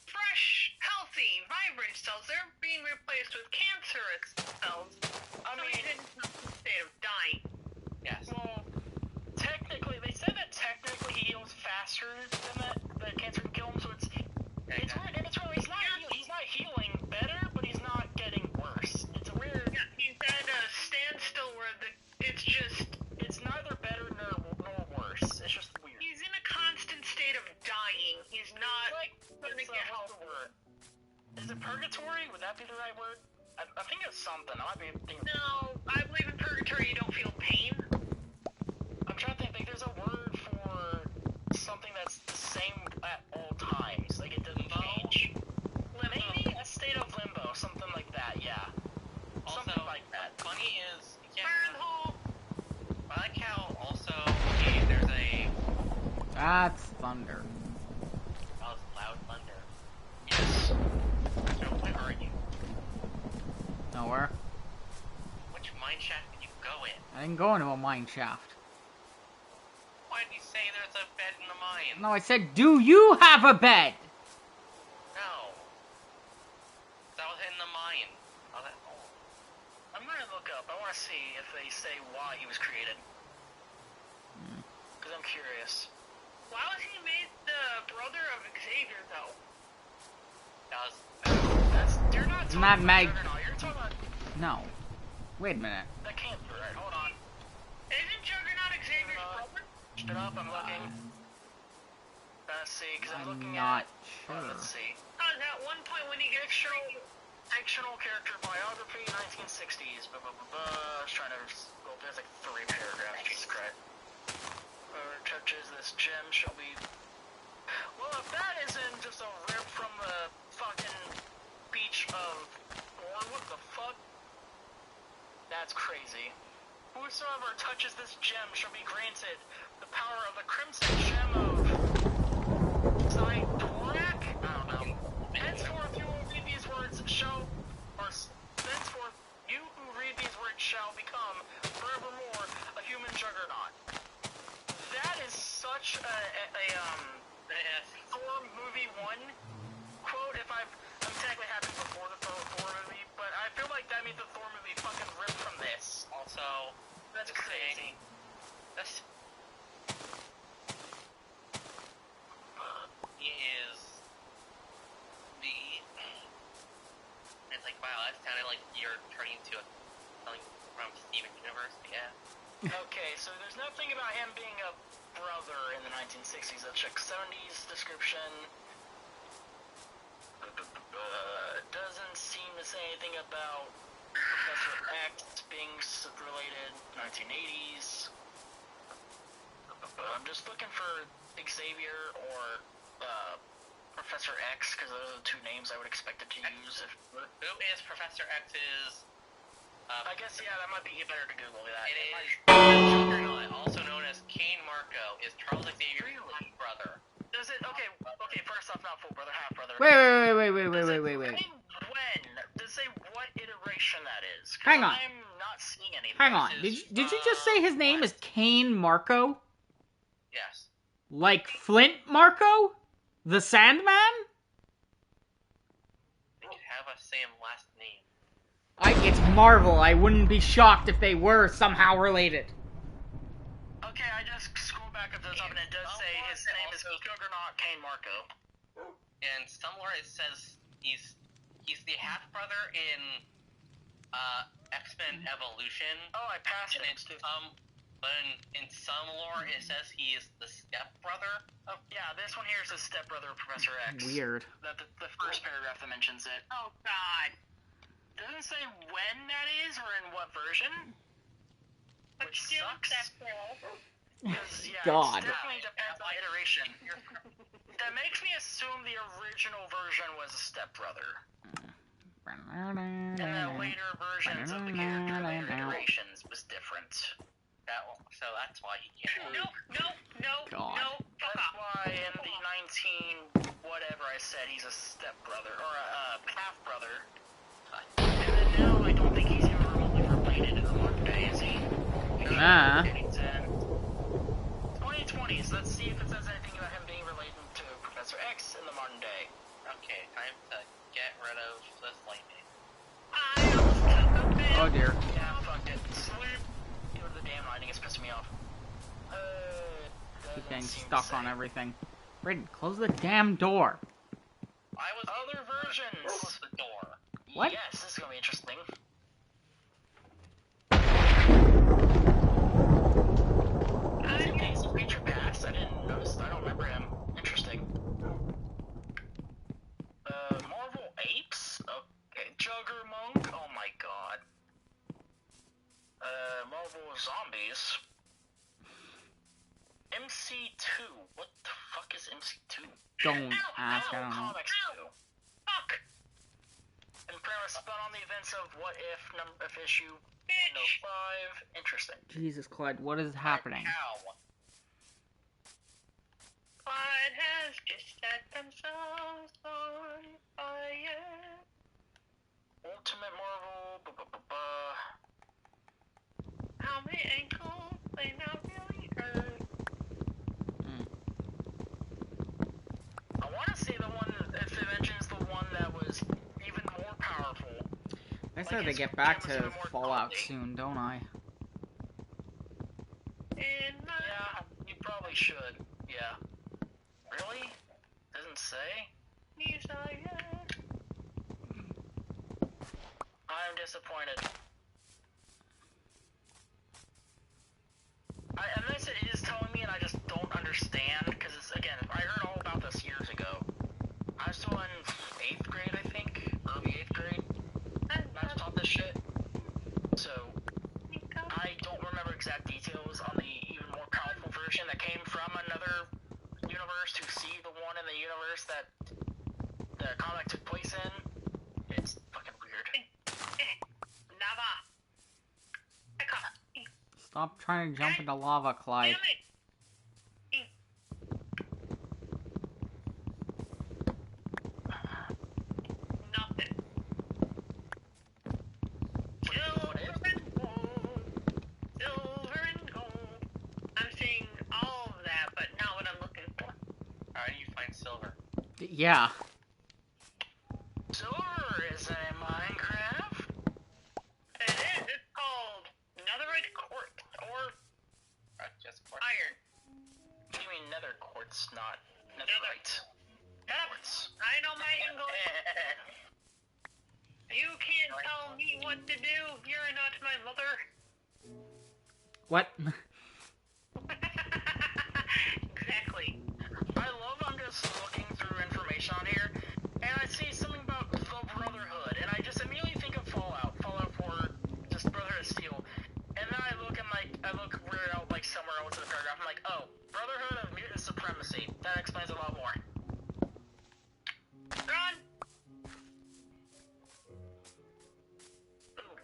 fresh, healthy, vibrant cells. They're being replaced with cancerous cells. I So mean, he's in a state of dying. Yes. well, technically, they said that technically he heals faster than that cancer can kill him, so it's weird, and it's really, he's not healing better, but he's not getting worse. It's a weird, Yeah, he's at a standstill where it's neither better nor worse. It's just weird. he's in a constant state of dying. He's not gonna It's, get what's help. the word? Is it purgatory? Would that be the right word? I think it's something. I might be thinking. No, I believe in purgatory you don't feel pain. I'm trying to think. Like, there's a word for something that's the same at all times. Like, it doesn't change. Limbo. Maybe a state of limbo, something like that. Yeah. Also, Something like that. funny is, yeah, Burnhole. I like how also there's a That's thunder. that was loud thunder. Yes. So where are you? Nowhere. Which mine shaft did you go in? I didn't go into a mine shaft. Why did you say there's a bed in the mine? No, I said, do you have a bed? No. That was in the mine. Oh, that, oh. I'm gonna look up. I want to see if they say why he was created. Because I'm curious. Why was he made the brother of Xavier, though? That was You're not talking Not about Mag- Juggernaut. You're talking about. No. Wait a minute. That can't be right. Hold on. Isn't Juggernaut Xavier's brother? Shut up. I'm looking. Let's see, because I'm looking not at. sure. Let's see. Because at one point when he gets Fictional character biography, 1960s. Blah, blah, blah, blah. I was trying to go. There's like 3 paragraphs. Jesus Christ. Whoever touches this gem shall be. Well, if that isn't just a rip from the fucking beach of Thor, what the fuck? That's crazy. Whosoever touches this gem shall be granted the power of the crimson gem of Zytorak? I don't know. Henceforth you who read these words shall, thenceforth you who read these words shall become forevermore a human juggernaut. That is such a Thor movie 1 quote. I'm technically happy before the Thor movie, but I feel like that means the Thor movie fucking ripped from this. also That's crazy. this. He is the. It's like wow, that sounded like you're turning to something from Steven Universe. Yeah. Okay, so there's nothing about him being a brother in the 1960s. Let's check 70s description. Doesn't seem to say anything about Professor X being related 1980s. I'm just looking for Xavier or Professor X, because those are the 2 names I would expect it to use. Who is Professor X's? I guess, yeah, that might be better to Google that. It is Juggernaut, also known as Kane Marco, is Charles Xavier's brother. Does it? Okay, first off, not full brother, half brother. Wait. Does it say when? Does it say what iteration that is? 'Cause Hang on. I'm not seeing anything. Hang on. Did you just say his name is Kane Marco? Yes. Like Flint Marco? The Sandman? They could have a same last name. It's Marvel. I wouldn't be shocked if they were somehow related. Okay, I just scroll back up to the top and it does say his name is Juggernaut Kane Marco. And somewhere it says he's the half brother in X-Men Evolution. Oh, I passed And it. in some lore it says he is the step brother of. Yeah, this one here is his stepbrother, Professor X. Weird. The first paragraph that mentions it. Oh, God. Doesn't say when that is or in what version. But Which still, sucks. that's all. 'Cause, yeah, God. it definitely depends on the iteration. That makes me assume the original version was a stepbrother. And the later versions of the character, later iterations, was different. So that's why he can't. No, God. fuck That's off. why in the 19 whatever I said he's a stepbrother or a half brother. And then now I don't think he's even remotely related in the modern day, is he? Nah. Pennington. let's see if it says anything about him being related to Professor X in the modern day. Okay, time to get rid of this lightning. I almost took a bit. Oh dear. Yeah, fuck it. Sleep. Go to the damn lightning, it's pissing me off. Keep getting stuck on everything. Brayden, close the damn door. I was Other versions! close the door. What? Yes, this is gonna be interesting. Is he Future Past? I didn't notice. I don't remember him. Interesting. Marvel Apes? Okay. Jugger Monk? Oh my god. Marvel Zombies. MC2. What the fuck is MC2? Don't ask, I don't know. Comics 2. Fuck! And pretty much spun on the events of What If issue 105. Interesting. Jesus, Clyde, what is happening? Ow. Clyde has just set themselves on fire. Ultimate Marvel. How many ankles? They now really hurt. I want to say the one, if it mentions the one that was even more powerful. I said to get back to Fallout soon, don't I? In my Yeah, you probably should. Yeah. Really? Doesn't say? desire. I'm disappointed. Unless it is telling me and I just don't understand, because it's, again, I heard all about this years ago. I was still in 8th grade, I think. Early 8th grade. And I was taught this shit. So, I don't remember exact details on the even more powerful version that came from another universe to see the one in the universe that the comic took place in. It's fucking weird. Lava. Stop trying to jump into lava, Clyde. Nothing. Silver and gold. Silver and gold. I'm seeing all of that, but not what I'm looking for. How do you find silver? Yeah. Silver is a Minecraft? It is. It's called netherite quartz or Just quartz. iron. You mean nether quartz, not netherite. Quartz. I know my English. You can't tell me what to do. You're not my mother. What? Exactly. I love I'm just looking through information on here, and I see something about the Brotherhood, and I just immediately think of Fallout 4, just Brotherhood of Steel. And then I look and I look weird out like somewhere else in the paragraph. I'm like, oh, Brotherhood of Mutant Supremacy. That explains a lot more. Run. Ooh.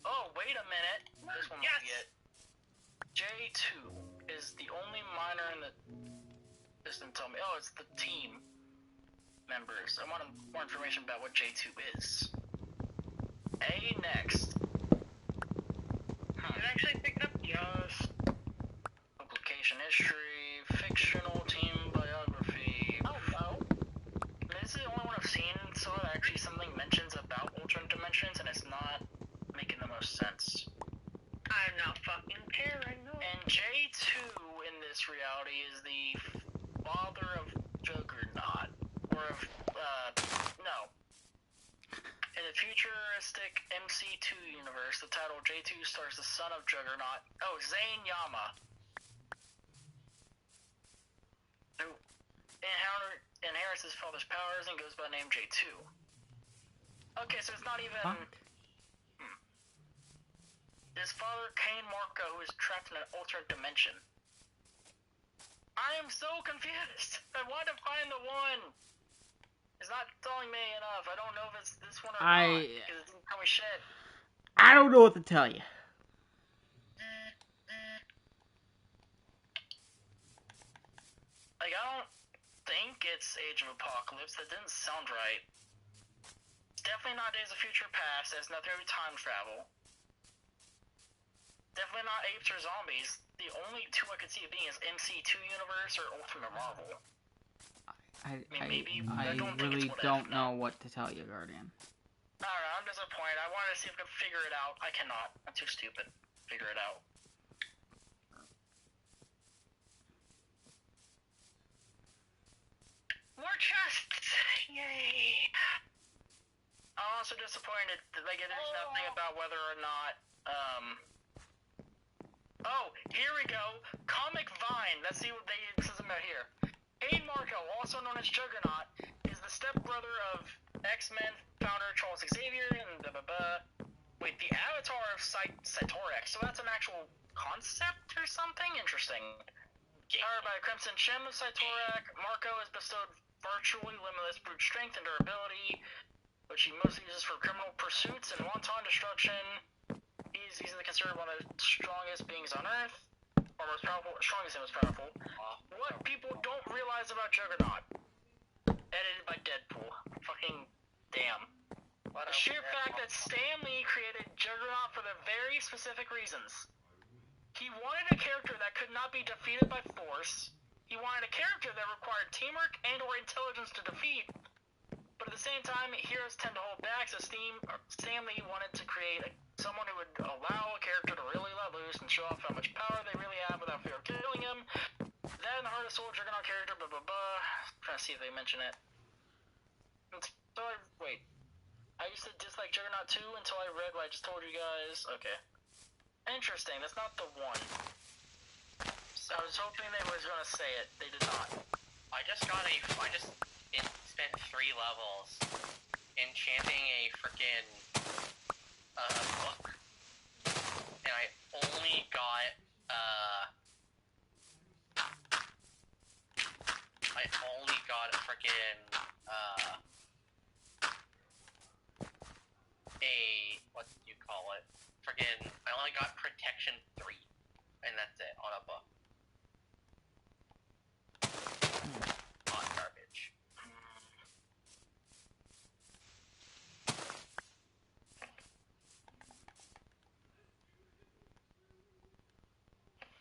Oh, wait a minute. This one might be Yes. it. J2 is the only minor in the. This didn't tell me. Oh, it's the team members. I want more information about what J2 is. A next. It actually picked up just. Publication history, fictional team biography. Oh no. This is the only one I've seen so that actually something mentions about alternate dimensions, and it's not making the most sense. I'm not fucking paranoid. And J2 in this reality is the father of Juggernaut, or of, no. In the futuristic MC2 universe, the title J2 stars the son of Juggernaut, Zane Yama, who inherits his father's powers and goes by the name J2. Okay, so it's not even... Fuck. His father, Kane Marco, who is trapped in an alternate dimension. I am so confused. I want to find the one. It's not telling me enough. I don't know if it's this one or not, because it didn't tell me shit. I don't know what to tell you. Like, I don't think it's Age of Apocalypse. That didn't sound right. It's definitely not Days of Future Past. It has nothing to do with time travel. Definitely not apes or zombies. The only two I could see it being is MC2 Universe or Ultimate Marvel. I don't think really it's what don't if, no. know what to tell you, Guardian. I don't know, I'm disappointed. I wanted to see if I could figure it out. I cannot. I'm too stupid. Figure it out. More chests! Yay! I'm also disappointed that like there's nothing about whether or not Oh, here we go. Comic Vine. Let's see what this is about here. Hayden Marco, also known as Juggernaut, is the stepbrother of X-Men founder Charles Xavier and blah blah blah. Wait, the avatar of Cytorex. So that's an actual concept or something? Interesting. Powered by Crimson Gem of Cytorak, Marco is bestowed virtually limitless brute strength and durability, which he mostly uses for criminal pursuits and wanton destruction. He's easily considered one of the strongest beings on Earth, or most powerful, strongest and most powerful. What people don't realize about Juggernaut. Edited by Deadpool. Fucking damn. The sheer fact that Stan Lee created Juggernaut for the very specific reasons. He wanted a character that could not be defeated by force. He wanted a character that required teamwork and or intelligence to defeat. But at the same time, heroes tend to hold back, so Stan Lee wanted to create someone who would allow a character to really let loose and show off how much power they really have without fear of killing him. That in the Heart of Soul Juggernaut character, blah blah blah. Trying to see if they mention it. So wait. I used to dislike Juggernaut 2 until I read what I just told you guys. Okay. Interesting, that's not the one. So I was hoping they was gonna say it. They did not. I just spent 3 levels enchanting a frickin' book, and I only got a frickin' what do you call it? Frickin' I only got Protection 3, and that's it on a book. Hot garbage.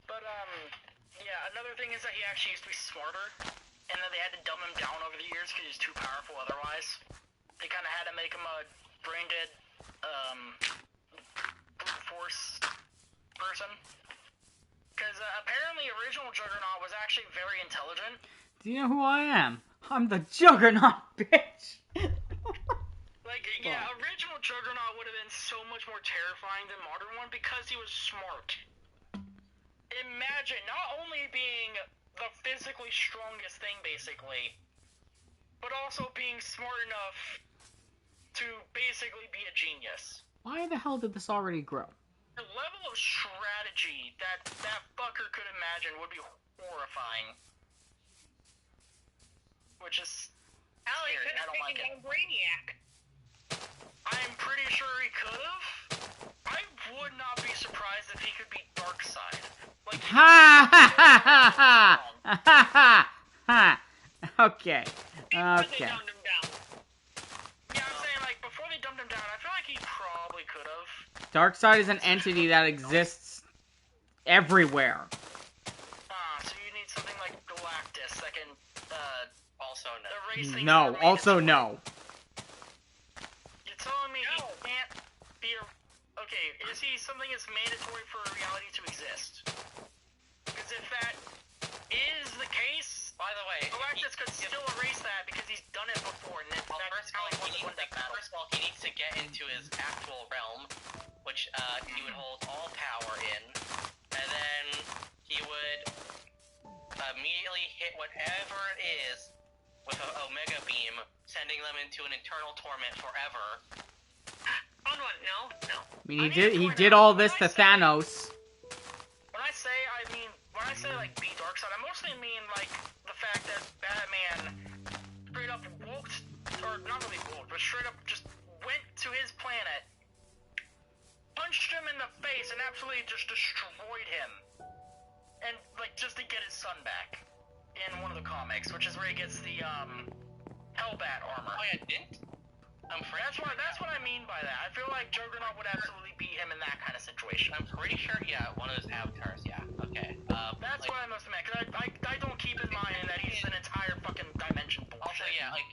But yeah, another thing is that he actually used to be smarter, and then they had to dumb him down over the years because he's too powerful otherwise. They kind of had to make him a brain-dead, brute force person. Because apparently original Juggernaut was actually very intelligent. Do you know who I am? I'm the Juggernaut, bitch! Like, yeah, original Juggernaut would have been so much more terrifying than modern one because he was smart. Imagine not only being the physically strongest thing, basically, but also being smart enough to basically be a genius. Why the hell did this already grow? The level of strategy that fucker could imagine would be horrifying. Which is Hell, he scary. could I have don't like taken it. down Brainiac. I'm pretty sure he could have. I would not be surprised if he could beat Darkseid. Like, Ha ha ha ha ha ha ha! Okay. Before they Okay. dumbed him down. yeah, I'm saying, like, before they dumped him down, I feel like he probably could have. Darkseid is an entity that exists everywhere. So you need something like Galactus that can, Also, no. erase things. No. that are Also, made no. You're telling me No. he can't be a... Okay, is he something that's mandatory for reality to exist? Because if that is the case, By the way, Galactus could still erase that because he's done it before, and that's first how he of won that battle. all, he needs to get into his actual realm, which he would hold all power in, and then he would immediately hit whatever it is with an Omega Beam, sending them into an eternal torment forever. Oh, no, no. I mean, he did all this to Thanos. When I say like beat Darkseid, I mostly mean like the fact that Batman straight up walked, or not really walked, but straight up just went to his planet, punched him in the face, and absolutely just destroyed him. And like just to get his son back in one of the comics, which is where he gets the Hellbat armor. Oh yeah, didn't I'm pretty That's what I mean by that. I feel like Juggernaut would absolutely beat him in that kind of situation. I'm pretty sure, yeah, one of those avatars, yeah. Okay. That's what I must have meant, because I don't keep in mind that he's an entire fucking dimension bullshit. Also, yeah, like,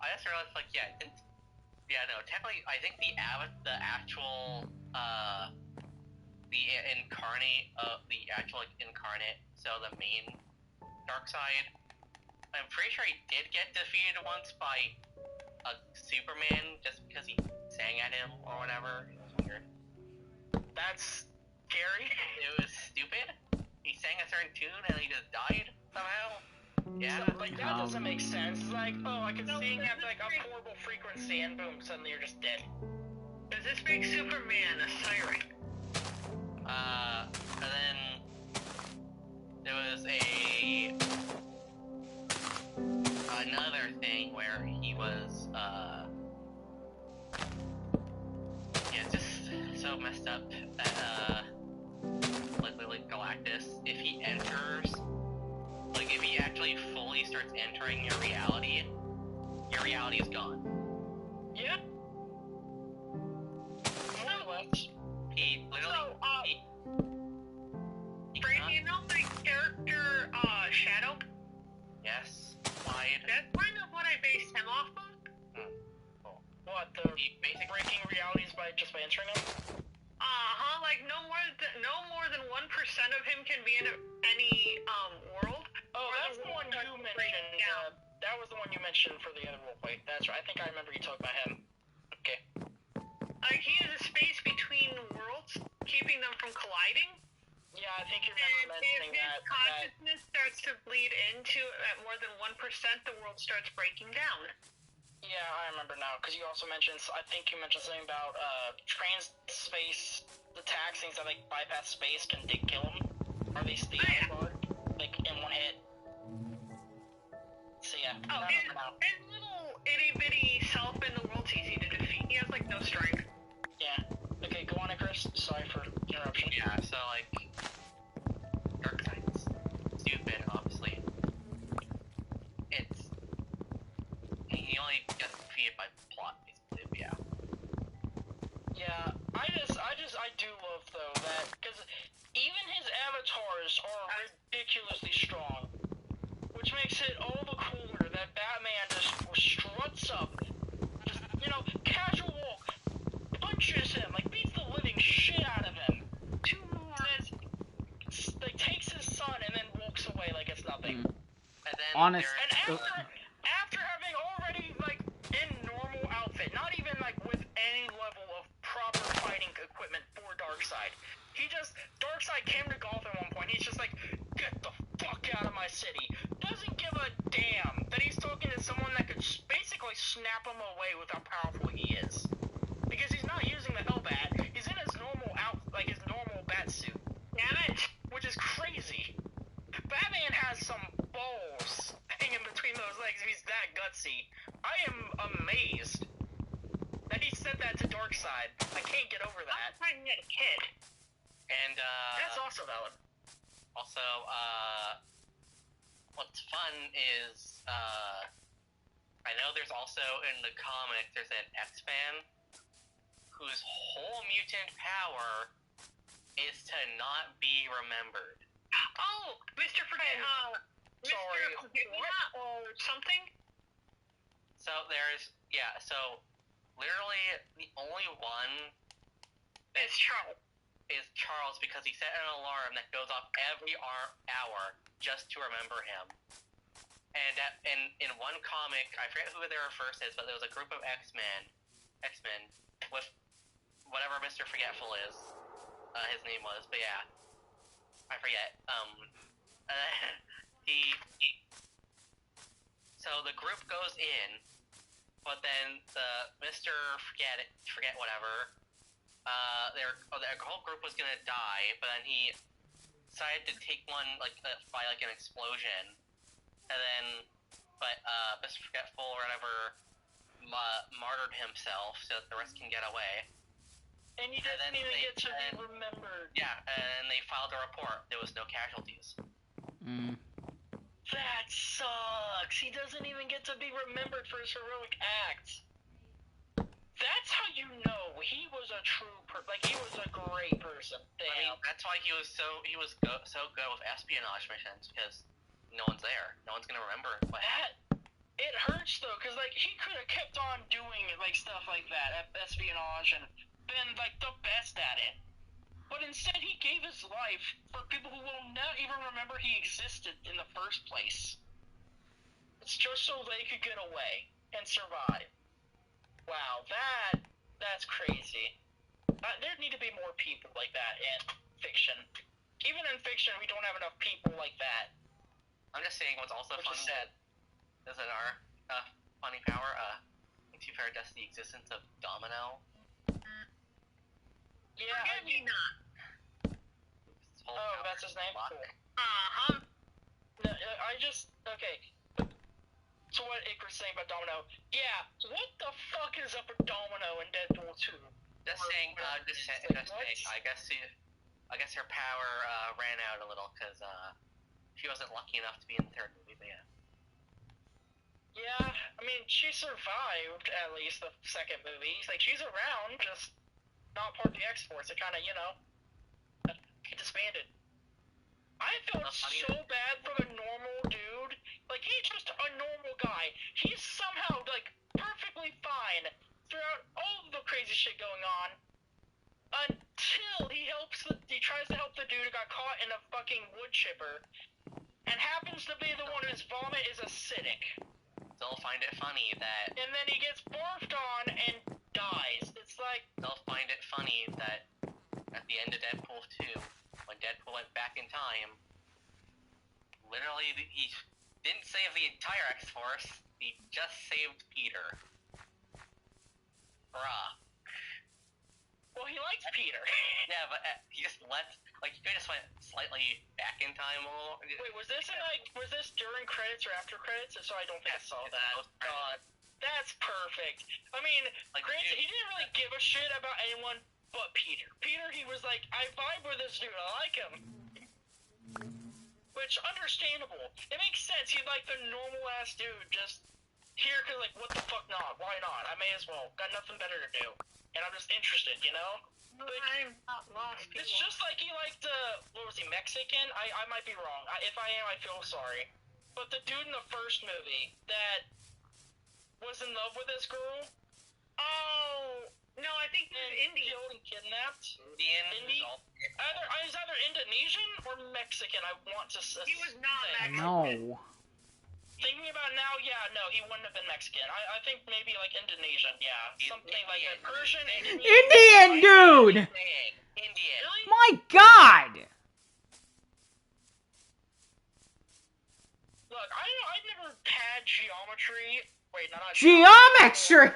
I just realized, like, technically, I think the actual, the incarnate, so the main Darkseid, I'm pretty sure he did get defeated once by a Superman just because he sang at him or whatever. It was weird. That's scary. It was stupid. He sang a certain tune and he just died somehow. Yeah. So, like, that doesn't make sense. It's like, oh, I can sing at, like, a horrible frequency and boom, suddenly you're just dead. Does this make Superman a siren? And then there was another thing where he was, just so messed up that, like Galactus, if he enters, like, if he actually fully starts entering your reality is gone. Yeah. More or less. He literally, Brady, you know my character, Shadow? yes, lied. That's kind of what I based him off of. What, the He basically, breaking realities by entering them? Like no more than 1% of him can be in any, world. Oh, that's the one you mentioned. That was the one you mentioned for the other roleplay. That's right. I think I remember you talking about him. Okay. Like, he has a space between worlds, keeping them from colliding. Yeah, I think you And remember if mentioning his that. consciousness starts to bleed into at more than 1%, the world starts breaking down. Yeah, I remember now, because you also mentioned, I think you mentioned something about, trans-space attacks, things that, like, bypass space, can they kill him? Or at least the other part, like, in one hit. So yeah, I remember now. His little itty-bitty self in the world's easy to defeat. He has, like, no strength. Yeah. Okay, go on, Chris. Sorry for interruption. yeah, so, like, Darkseid's stupid, obviously. He only gets defeated by plot, basically, yeah. Yeah, I do love, though, that, because even his avatars are ridiculously strong, which makes it all the cooler that Batman just struts up, just, casual walk, punches him, like, beats the living shit out of him, like, takes his son and then walks away like it's nothing. And then Honest. And after having already, like, in normal outfit, not even, like, with any level of proper fighting equipment for Darkseid, Darkseid came to Gotham at one point, he's just like, get the fuck out of my city. Doesn't give a damn that he's talking to someone that could basically snap him away with how powerful he is. Because he's not using the Hellbat, he's in his normal his normal bat suit. Damn it! Which is crazy. Batman has some balls hanging between those legs if he's that gutsy. I am amazed that he said that to Darkseid. I can't get over that. I'm trying to get a kid. And, That's also valid. also, what's fun is, I know there's also in the comic, there's an X-Man whose whole mutant power is to not be remembered. Oh, Mr. Forget, Mr. Sorry, Forget-Me-Not or something? So literally the only one It's Charles. is Charles because he set an alarm that goes off every hour just to remember him. And in one comic, I forget who their first is, but there was a group of X-Men with whatever Mr. Forgetful is, his name was, but yeah, I forget. So the group goes in, but then the Mr. Forget whatever, their whole group was gonna die, but then he decided to take one by an explosion, and then Mr. Forgetful or whatever martyred himself so that the rest can get away. And he doesn't even get to be remembered. Yeah, and they filed a report. There was no casualties. Mm. That sucks. He doesn't even get to be remembered for his heroic acts. no, he was a he was a great person. I mean, that's why he was so good with espionage missions, because no one's there. No one's gonna remember what happened. It hurts though, because like he could have kept on doing like stuff like that, espionage, and been like the best at it. But instead, he gave his life for people who will not even remember he existed in the first place. It's just so they could get away and survive. Wow, that's crazy. There need to be more people like that in fiction. Even in fiction, we don't have enough people like that. I'm just saying what's also Which funny is sad. is in our funny power, makes you just the existence of Domino. Yeah. Forget me not. Oh, that's his name? Luck. Cool. Uh-huh. No, okay. So what Icarus saying about Domino? Yeah, what the fuck is up with Domino in Deadpool 2? Just saying, I guess her power ran out a little because she wasn't lucky enough to be in the third movie. But yeah. Yeah, I mean, she survived at least the second movie. Like, she's around, just not part of the X-Force. It kind of, disbanded. I felt so bad for the normal dude. Like, he's just a normal guy. He's somehow, like, perfectly fine throughout all of the crazy shit going on. Until he tries to help the dude who got caught in a fucking wood chipper. And happens to be the one whose vomit is acidic. They'll find it funny that... And then he gets barfed on and dies. It's like... They'll find it funny that at the end of Deadpool 2, when Deadpool went back in time, literally he didn't save the entire X-Force, he just saved Peter. Bruh. Well, he likes Peter. Yeah, but he just he just went slightly back in time a little. Wait, was this during credits or after credits? So I don't think I saw that. God, that's perfect. I mean, granted, he didn't really give a shit about anyone but Peter. Peter, he was like, I vibe with this dude, I like him. Which, understandable. It makes sense, he'd like the normal-ass dude, just here, cause like, what the fuck not? Why not? I may as well. Got nothing better to do. And I'm just interested, you know? I'm not lost. It's just like he liked, what was he, Mexican? I might be wrong. If I am, I feel sorry. But the dude in the first movie that was in love with this girl. Oh, no, I think he was Indian. Killed and kidnapped. Indian. He's either Indonesian or Mexican, I want to say. He was not Mexican. No. Thinking about it now, yeah, no, he wouldn't have been Mexican. I think maybe like Indonesian, yeah. Something like that. Persian, Indian, dude! Indian. Really? My God! Look, I never had geometry. Wait, no, not Geometry!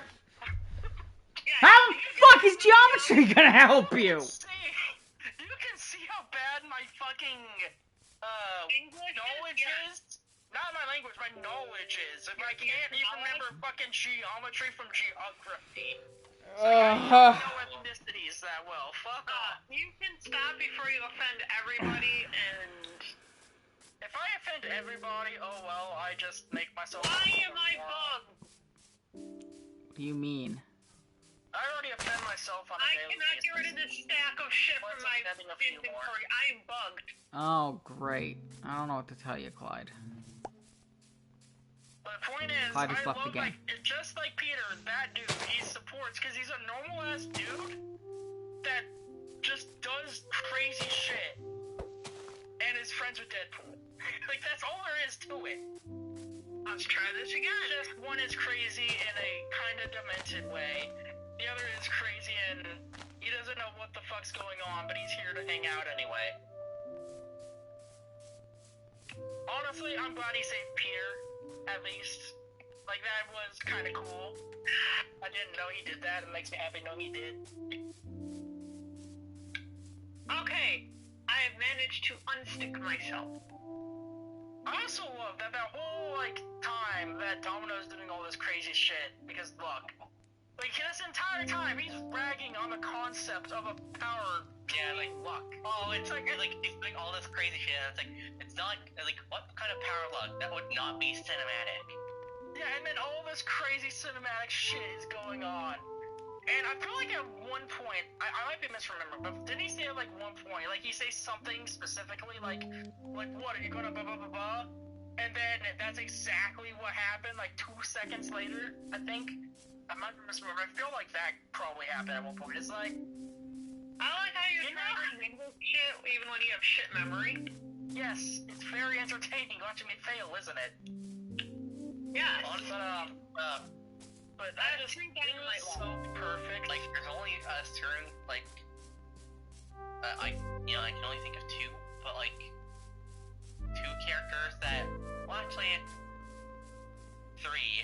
Yeah, How the fuck is geometry gonna help you? You can see how bad my fucking English knowledge is. Not my language, my knowledge is. If I can't even remember fucking geometry from geography. I don't know ethnicities that well. Fuck off. You can stop before you offend everybody, and If I offend everybody, oh well, I just make myself. why am I bugged? What do you mean? I already offend myself on a I daily cannot get basis. rid of this stack of shit from Once my offending a few more. inventory. I'm bugged. Oh, great. I don't know what to tell you, Clyde. But the point is, Clyde just I left the love, game. just like Peter, that dude, he supports, because he's a normal-ass dude that just does crazy shit and is friends with Deadpool. Like, that's all there is to it. Let's try this again. Just one is crazy in a kind of demented way. The other is crazy and he doesn't know what the fuck's going on, but he's here to hang out anyway. Honestly, I'm glad he saved Peter, at least. Like, that was kind of cool. I didn't know he did that. It makes me happy to know he did. Okay, I have managed to unstick myself. I also love that whole, time that Domino's doing all this crazy shit, because, look, this entire time, he's bragging on the concept of a power. Yeah, luck. Oh, it's he's doing all this crazy shit, and it's not what kind of power luck? That would not be cinematic. Yeah, and then all this crazy cinematic shit is going on. And I feel like at one point, I might be misremembering, but didn't he say at like one point, like he say something specifically, like what are you gonna blah blah blah blah? And then that's exactly what happened, like 2 seconds later, I think. I might be misremembering. I feel like that probably happened at one point. It's like, I like how you're trying to remember shit even when you have shit memory. yes, it's very entertaining watching me fail, isn't it? Yes. But that just think that it might was so perfect. Like, there's only a certain, like, I can only think of two, but, like, two characters that, well, actually, three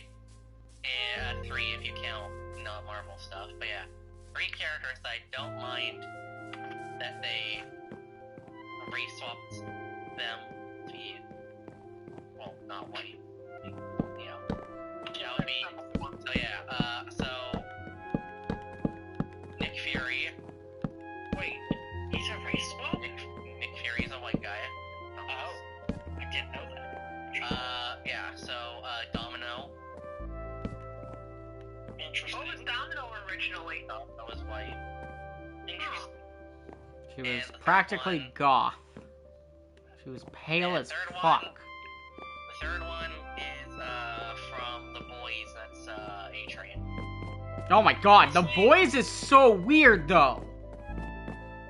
if you count not Marvel stuff, but yeah, three characters that I don't mind that they re-swapped them to be, well, not white, you know, that would be, so yeah, so, Nick Fury. Wait, he's a race swap? Nick Fury's a white guy. Oh, I didn't know that. Yeah, so, Domino. Interesting. What was Domino originally? Domino was white. Interesting. She was And the third practically one- goth. She was pale And as third one- fuck. The third one is, from The Boys, that's, A-Train. Oh my god, The Boys is so weird though.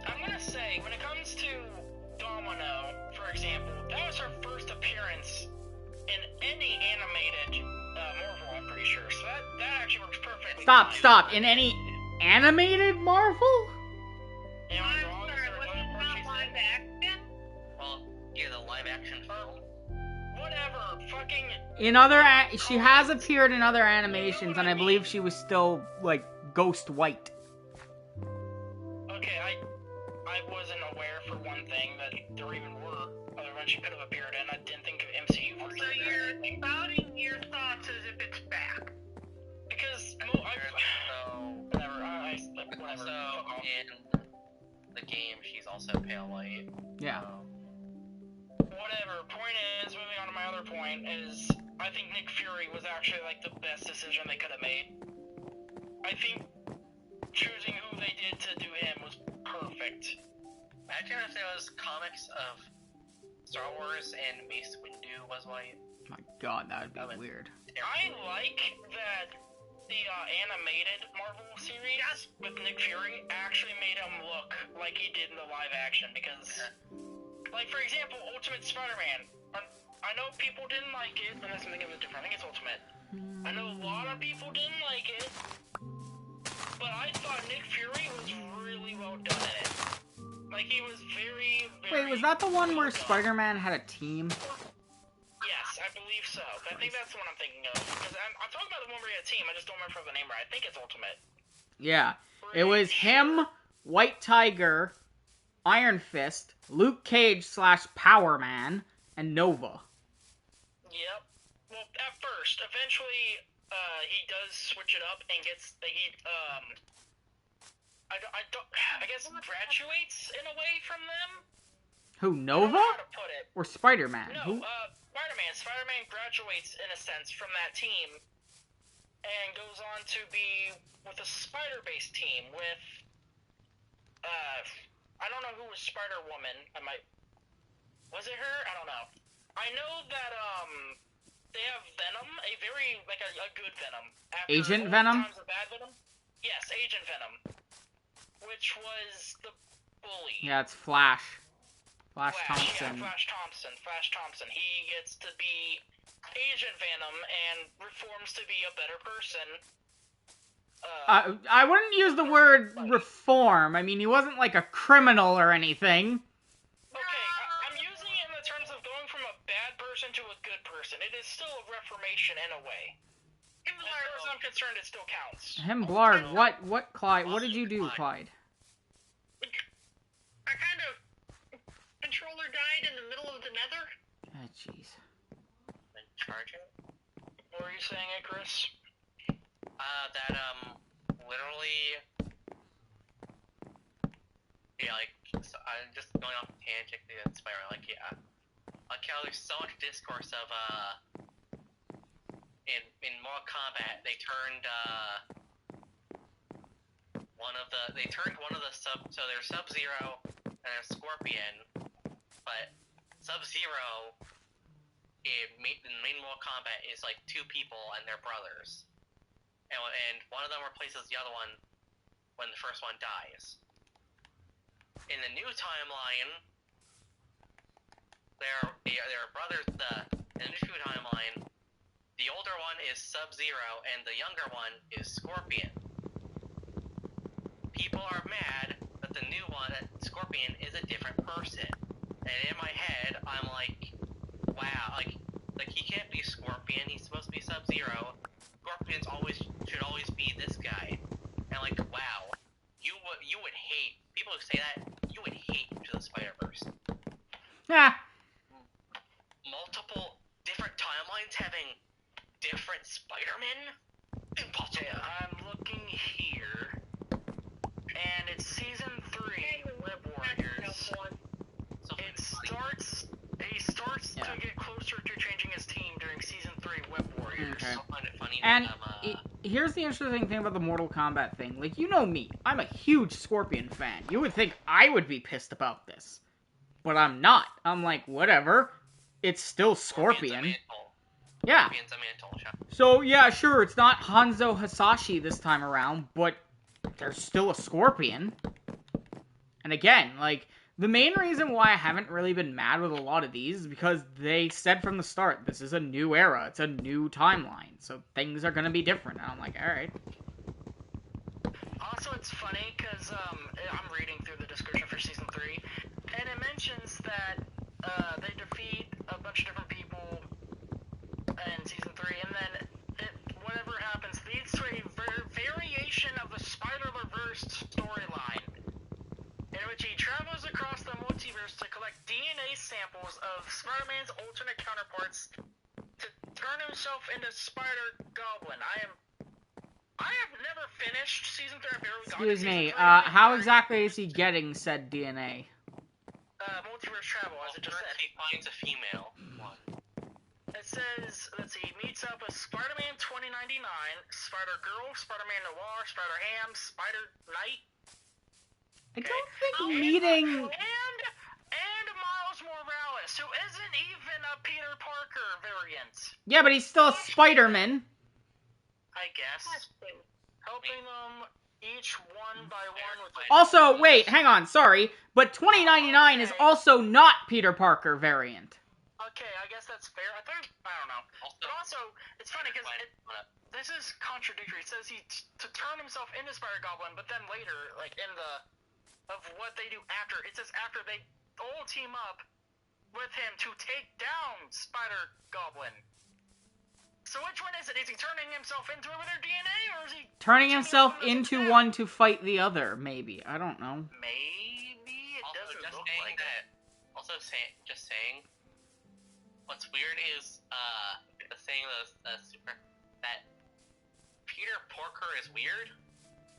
I'm gonna say, when it comes to Domino, for example, that was her first appearance in any animated Marvel, I'm pretty sure. So that actually works perfectly. fine. Stop. In any animated Marvel? Am I I'm wrong? Is sorry, there was another it part not you live said? action? Well, yeah, the live-action film. Whatever, fucking... In other, she has appeared in other animations, and I believe she was still like Ghost White. Okay, I wasn't aware for one thing that there even were other ones she could have appeared in. I didn't think of MCU versions So or you're anything. spouting your thoughts as if it's back. Because, So, whatever, whatever. also, Fuck off. in the game, she's also pale white. Yeah. Whatever. Point is, moving on to my other point, is I think Nick Fury was actually like the best decision they could have made. I think choosing who they did to do him was perfect. Imagine if there was comics of Star Wars and Mace Windu was white. My god, that would be weird. I like that the animated Marvel series with Nick Fury actually made him look like he did in the live action because, like, for example, Ultimate Spider-Man. I know people didn't like it, unless I'm thinking of it different. I think it's Ultimate. I know a lot of people didn't like it, but I thought Nick Fury was really well done in it. Like, he was very, very Wait, was that the one where well done. Spider-Man had a team? Yes, I believe so. I think that's the one I'm thinking of. Because I'm talking about the one where he had a team, I just don't remember the name right. I think it's Ultimate. Yeah. It was him, White Tiger, Iron Fist, Luke Cage / Power Man, and Nova. Yep. Well, at first. Eventually, he does switch it up and gets, I guess graduates in a way from them? Who, I don't know Nova? how to put it. Or Spider-Man? No, Who? Spider-Man. Spider-Man graduates, in a sense, from that team and goes on to be with a Spider-based team with, I don't know who was Spider-Woman. Was it her? I don't know. I know that, they have Venom, a very, like, a good Venom. After Agent all Venom? times of bad Venom? Yes, Agent Venom. Which was the bully. Yeah, it's Flash. Flash Yeah, Thompson. Flash Thompson. He gets to be Agent Venom and reforms to be a better person. I wouldn't use the word reform. I mean, he wasn't like a criminal or anything. Okay, I'm using it in the terms of going from a bad person to a good person. It is still a reformation in a way. As far as I'm concerned, it still counts. Him, Blarg, what, Clyde, what did you do, Clyde? I kind of... Controller died in the middle of the nether. Ah, jeez. Then charge it. What were you saying, Chris? That, literally, yeah, like, so I'm just going off tangentially and Spider-Man, like, yeah. Like, how there's so much discourse of, in Mortal Kombat, they turned, they turned one of the so there's Sub-Zero and there's Scorpion, but Sub-Zero in main Mortal Kombat is like two people and they're brothers, and one of them replaces the other one when the first one dies. In the new timeline, they're brothers. In the new timeline, the older one is Sub-Zero and the younger one is Scorpion. People are mad that the new one, that Scorpion, is a different person. And in my head, I'm like, wow, like he can't be Scorpion. He's supposed to be Sub-Zero. Scorpion's should always be this guy. And like, wow, you would hate people who say that. You would hate Into the Spider-Verse. Ah. Multiple different timelines having different Spider-Men? Impossible. Okay, I'm looking here, and it's season 3, Web Warriors. So He starts to get closer to changing his team during season 3, Web Warriors. Okay. I find it funny And that here's the interesting thing about the Mortal Kombat thing. Like, you know me. I'm a huge Scorpion fan. You would think I would be pissed about this. But I'm not. I'm like, whatever. It's still Scorpion. Yeah. Scorpion's a mantle. So, yeah, sure, it's not Hanzo Hasashi this time around, but there's still a Scorpion. And again, like, the main reason why I haven't really been mad with a lot of these is because they said from the start, this is a new era, it's a new timeline, so things are gonna be different. And I'm like, alright. Also, it's funny, because I'm reading through the description for season 3, and it mentions that they defeat a bunch of different people in season 3, and then whatever happens leads to a variation of the Spider-Verse storyline, in which he travels across the multiverse to collect DNA samples of Spider-Man's alternate counterparts to turn himself into Spider-Goblin. I have never finished season 3. I've barely gotten to Excuse me, season 3. how exactly is he getting said DNA? Multiverse travel, as it just said. He finds a female one. It says, let's see, he meets up with Spider-Man 2099, Spider-Girl, Spider-Man Noir, Spider-Ham, Spider-Knight, I don't think meeting... and Miles Morales, who isn't even a Peter Parker variant, Yeah, but he's still a Spider-Man. I guess. Helping them each one by one with the... Also, wait, hang on, sorry, but 2099 is also not Peter Parker variant. Okay, I guess that's fair. I don't know. But also, it's funny because this is contradictory. It says to turn himself into Spider-Goblin, but then later, like of what they do after, it says after they all team up with him to take down Spider-Goblin. So which one is it? Is he turning himself into it with their DNA, or is he Turning himself into one to fight the other, maybe. I don't know. Maybe it Also, doesn't look like that. Just saying. What's weird is the saying that Peter Porker is weird.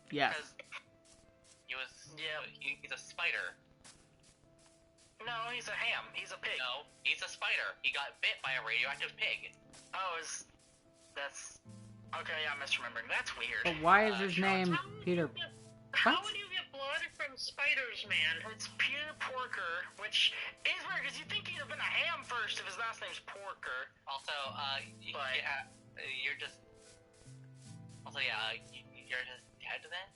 Yes. Because he's a spider. No, he's a ham. He's a pig. No, he's a spider. He got bit by a radioactive pig. Oh, that's okay. Yeah, I'm misremembering. That's weird. But why is his name Peter... How would you get blood from spiders, man? It's Peter Porker, which is weird because you'd think he'd have been a ham first if his last name's Porker. Also, you're just dead then?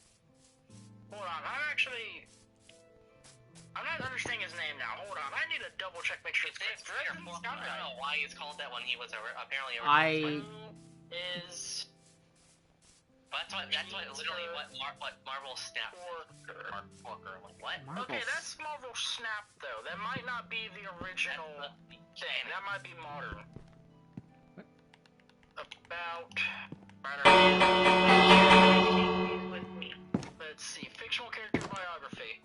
Hold on, I'm not understanding his name now. Hold on, I need to double check, make sure it's correct. I don't know why he's called that when he was apparently. But that's literally what Marvel Snap. Porker. Like, what? Okay, that's Marvel Snap though. That might not be the original thing. That might be modern. Let's see, fictional character biography.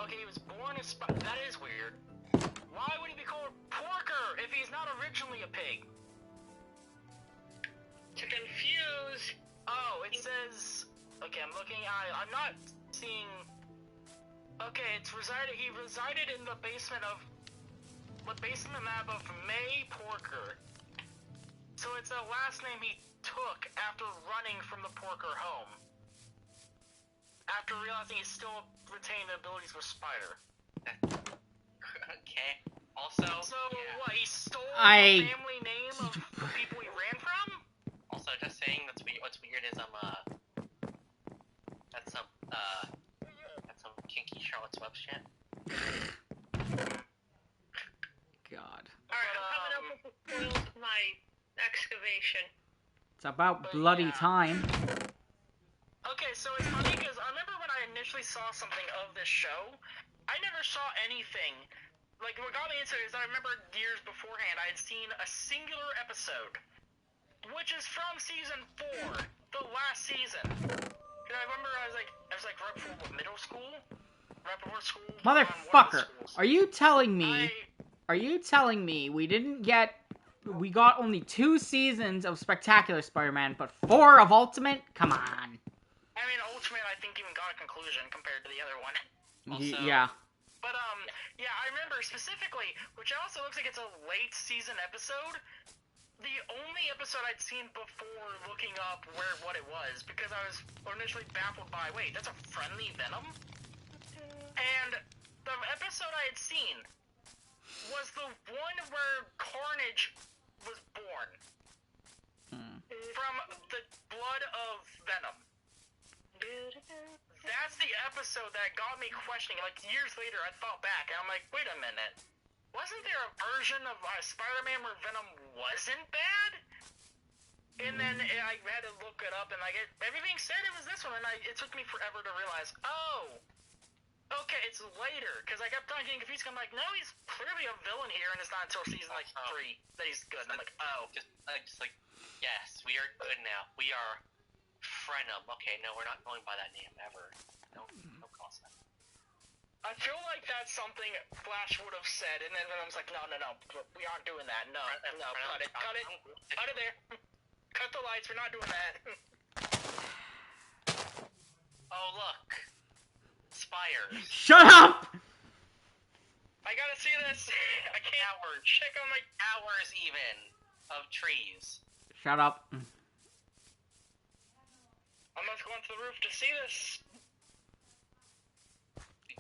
Okay, he was born as that is weird. Why would he be called Porker if he's not originally a pig? To confuse. Oh, it says. Okay, I'm looking. I'm not seeing. Okay, he resided in the basement lab of May Porker. So it's the last name he took after running from the Porker home. after realizing he still retained the abilities of Spider. Okay. Also, So yeah. what? He stole I- the family name of the people he ran from? Also, just saying what's weird is that's some kinky Charlotte's Web shit. God. Alright, I'm coming up with the spoils of my excavation. It's about But bloody yeah. time. Okay, so it's funny because I remember when I initially saw something of this show, I never saw anything. Like, what got me into it is I remember years beforehand I had seen a singular episode, which is from season 4, the last season. And I remember I was like right before middle school? Right before school? on one of the Motherfucker, schools. are you telling me we got only 2 seasons of Spectacular Spider-Man, but 4 of Ultimate? Come on. I mean, Ultimate, I think, even got a conclusion compared to the other one. Also- Yeah. But, yeah, I remember specifically, which also looks like it's a late season episode, the only episode I'd seen before looking up what it was, because I was initially baffled by, wait, that's a friendly Venom? And the episode I had seen was the one where Carnage was born from the blood of Venom. That's the episode that got me questioning. Like, years later, I thought back, and I'm like, wait a minute. Wasn't there a version of Spider-Man where Venom wasn't bad? And then I had to look it up, and like everything said it was this one, and it took me forever to realize, oh, okay, it's later, because I kept on getting confused. I'm like, no, he's clearly a villain here, and it's not until season like 3 that he's good. And I'm like, oh, Just like, yes, we are good now. We are Frenum. Okay, no, we're not going by that name ever. No call sign. I feel like that's something Flash would have said, and then I was like, no, we aren't doing that. No, cut it there. Cut the lights. We're not doing that. Oh look, spires. Shut up! I gotta see this. I can't check on my. Towers even of trees. Shut up. I must go onto the roof to see this.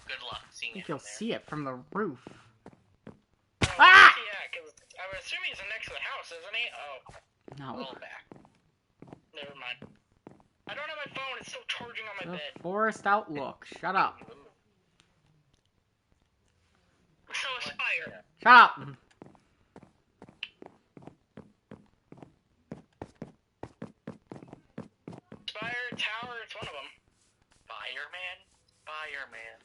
Good luck seeing I it think you'll from there. see it from the roof. Oh, Ah! yeah, because I would assume he's next to the house, isn't he? Oh, A No. little back. never mind. I don't have my phone. It's still charging on my The bed. Forest Outlook. Shut up. So Aspire. Shut up. Spire, tower, it's one of them. Fireman.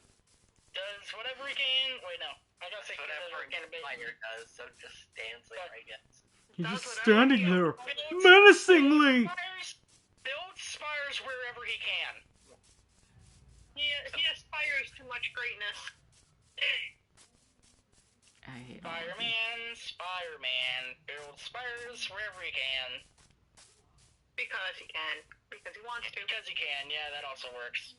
Does whatever he can. Wait, no. I gotta say, Whatever can fire does, so just stands there, I guess. He's That's just what standing I there feel. menacingly. Build spires wherever he can. He aspires to much greatness. I hate him. Spider-Man, build spires wherever he can. Because he can. Because he wants to. Because he can, yeah, that also works.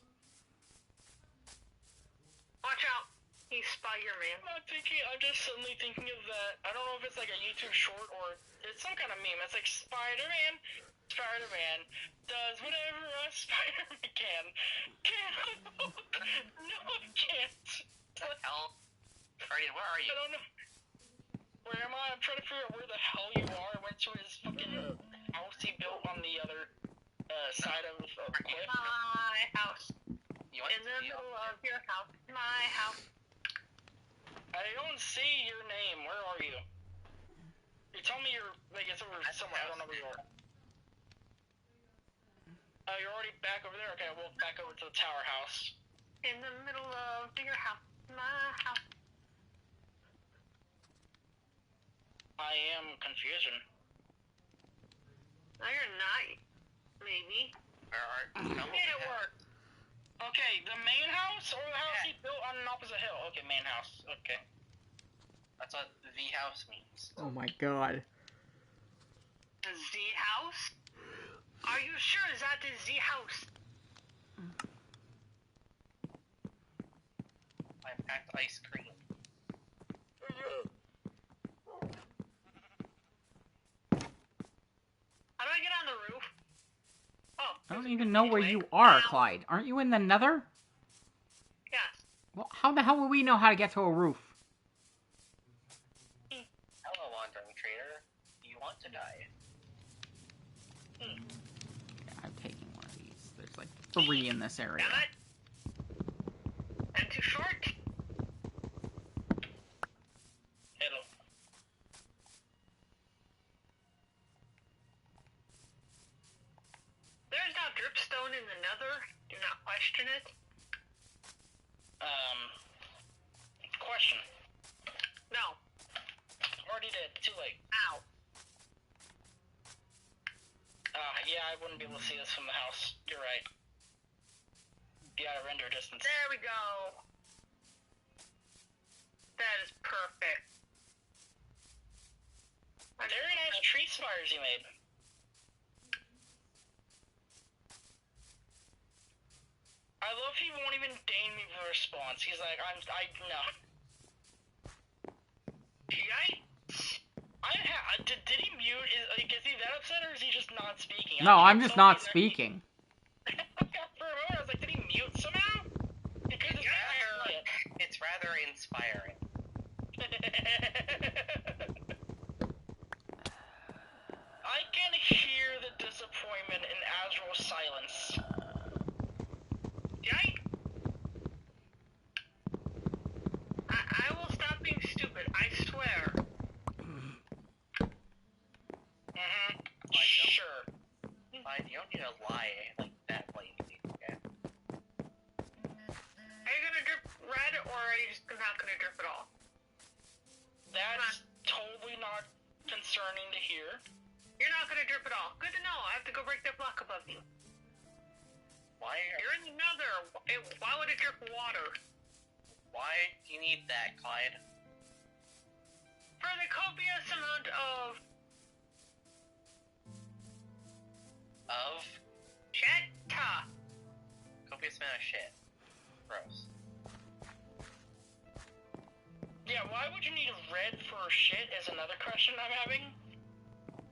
Watch out. He's Spider-Man. I'm just suddenly thinking of that. I don't know if it's like a YouTube short or it's some kind of meme. It's like Spider-Man does whatever a Spider-Man can. No, I can't. What the hell? Guardian, where are you? I don't know. Where am I? I'm trying to figure out where the hell you are. I went to his fucking house he built on the other side of the cliff. My house. You want In to the be middle of your house. My house. I don't see your name. Where are you? You told me you're like it's over somewhere. I don't know where you are. Oh, you're already back over there? Okay, we'll back over to the tower house. In the middle of your house. My house. I am confusion. No, you're not. Maybe. Where are Made it work. Okay, the main house or the house he built on an opposite hill? Okay, main house. Okay. That's what the house means. Oh my god. The Z house? Are you sure is that the Z house? I packed ice cream. How do I get on the roof? Oh, I don't don't even know where you are, Clyde. Aren't you in the Nether? Yes. Well, how the hell will we know how to get to a roof? Hello, wandering trader. Do you want to die? I'm taking one of these. There's like 3 in this area. Damn it. I'm too short. Hello. There's no dripstone in the Nether. Do not question it. Question. No. Already did. Too late. Ow. Yeah, I wouldn't be able to see this from the house. You're right. Be out of render distance. There we go. That is perfect. Very nice tree spires you made. I love he won't even deign me with a response. He's like, no. Yikes. Did he mute? Is he that upset or is he just not speaking? No, I'm just not speaking. For a moment, I was like, did he mute somehow? Because It's rather inspiring. I can hear the disappointment in Azrael's silence. Yikes. I will stop being stupid. I swear. Sure. Clyde, you don't need to lie like that blatantly, okay? Are you gonna drip red or are you just not gonna drip at all? That's totally not concerning to hear. You're not gonna drip at all. Good to know. I have to go break that block above you. You're in the Nether. Why would it drip water? Why do you need that, Clyde? For the copious amount of shit. Copious amount of shit. Gross. Yeah, why would you need red for shit is another question I'm having.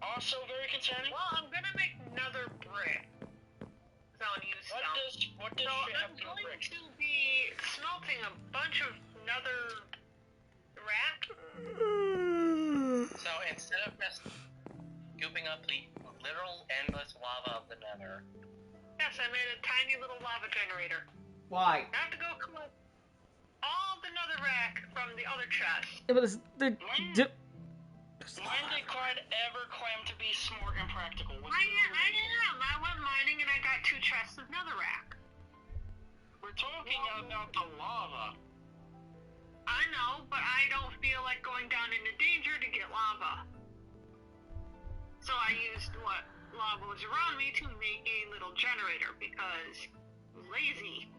Also very concerning. Well, I'm gonna make another brick. So I'll use What does so shit have I'm to do with going bricks? to be smelting a bunch of nether rack. So instead of just scooping up the literal endless lava of the Nether, Yes, I made a tiny little lava generator. Why? I have to go collect all the nether rack from the other chest. It was the. When did Clyde ever claim to be smart and practical? I am. I went mining and I got 2 chests of netherrack. We're talking about the lava. I know, but I don't feel like going down into danger to get lava. So I used what lava was around me to make a little generator because I'm lazy.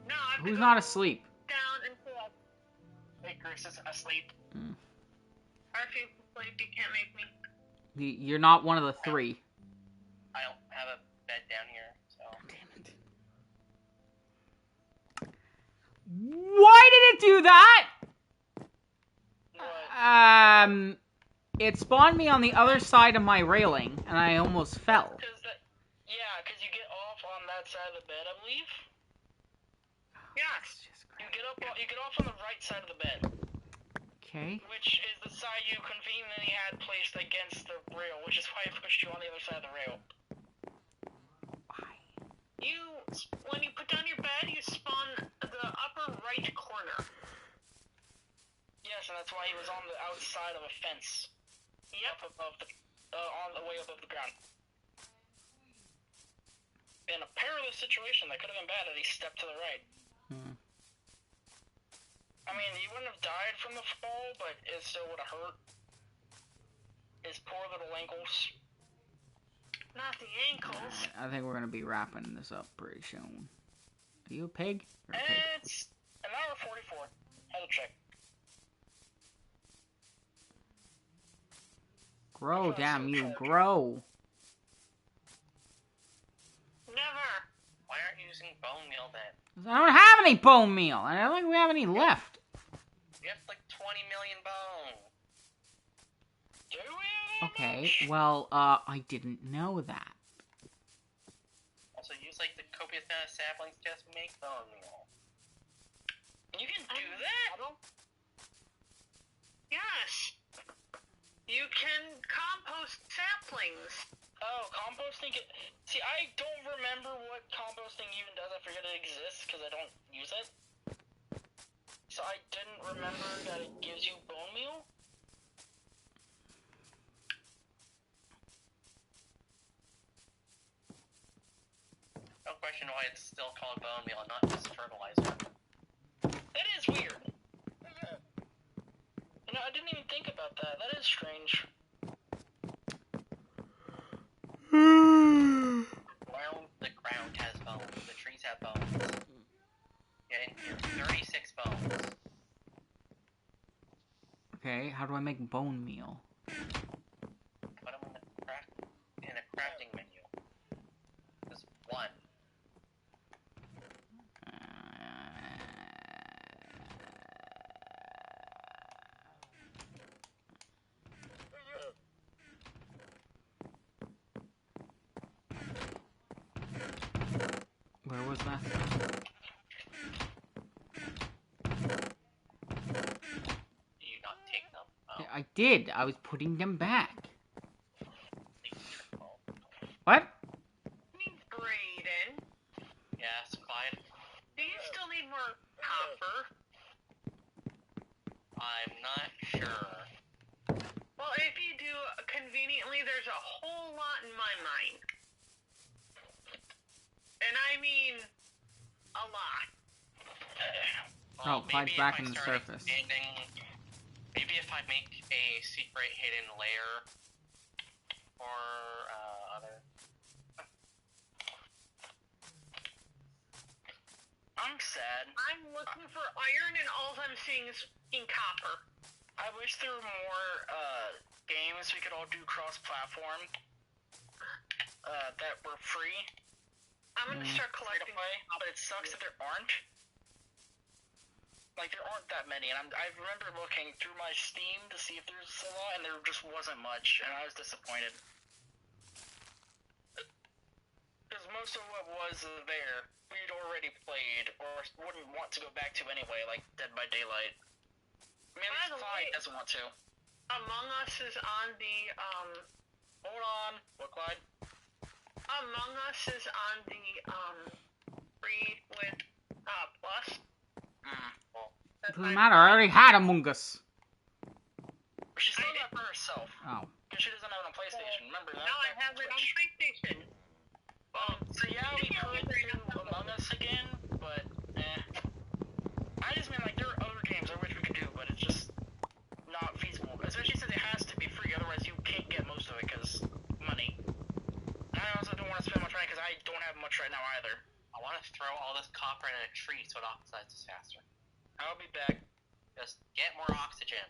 No, I've Who's not asleep? down and collect. Icarus is asleep. Or if you sleep, you can't make me. You're not one of the 3. I don't have a bed down here, so. Damn it. Why did it do that? What? It spawned me on the other side of my railing, and I almost fell. Because you get off on that side of the bed, I believe. Yes. You get off on the right side of the bed, Okay. which is the side you conveniently had placed against the rail, which is why I pushed you on the other side of the rail. Why? When you put down your bed, you spawn the upper right corner. Yes, and that's why he was on the outside of a fence. Yep. Up above on the way above the ground. In a perilous situation, that could have been bad had he stepped to the right. I mean, he wouldn't have died from the fall, but it still would have hurt his poor little ankles. Not the ankles. I think we're gonna be wrapping this up pretty soon. Are you a pig? You're a pig. It's an hour 44. Had to check. Grow, damn you, grow. Never. Why aren't you using bone meal then? I don't have any bone meal, and I don't think we have any left. You have like 20 million bone. Do we have Okay, well, I didn't know that. Also, use like the copious amount of saplings to just make bone meal. You can do that? Yes. You can compost saplings. Oh, composting. See, I don't remember what composting even does. I forget it exists because I don't use it. So I didn't remember that it gives you bone meal. No question why it's still called bone meal and not just fertilizer. That is weird. You know, I didn't even think about that. That is strange. The ground has bones. The trees have bones. Yeah, and 36 bones. Okay, how do I make bone meal? Put them in a crafting menu. Just one. Where was that? Do you not take them? Oh, I did. I was putting them back. please turn off. What? Brayden, Yes, Clyde. do you still need more copper? I'm not sure. Well, if you do, conveniently, there's a whole lot in my mind. And I mean, a lot. Oh, Clyde's maybe back if I on the start surface. Maybe if I make a secret hidden layer or other. I'm sad. I'm looking for iron, and all I'm seeing is fucking copper. I wish there were more games we could all do cross-platform that were free. I'm gonna start Free to collecting. play, but it sucks that there aren't. Like, there aren't that many, and I remember looking through my Steam to see if there's a lot, and there just wasn't much, and I was disappointed. Because most of what was there, we'd already played, or wouldn't want to go back to anyway, like Dead by Daylight. I mean, By at the least Clyde way- doesn't want to. Among Us is on the Hold on. What, Clyde? Among Us is on the free with plus. Doesn't matter. I already had Among Us. She's still not for herself. Oh. Because she doesn't have it on PlayStation. Remember that? Now I have it on PlayStation. So yeah, we could do Among Us again, but I just mean, like, there are other games I wish we could do, but it's just not feasible. Especially since it has to be free, otherwise you can't get most of it because money. And I also don't want to spend much money because I don't have much right now either. I want to throw all this copper in a tree so it oxidizes faster. I'll be back. Just get more oxygen.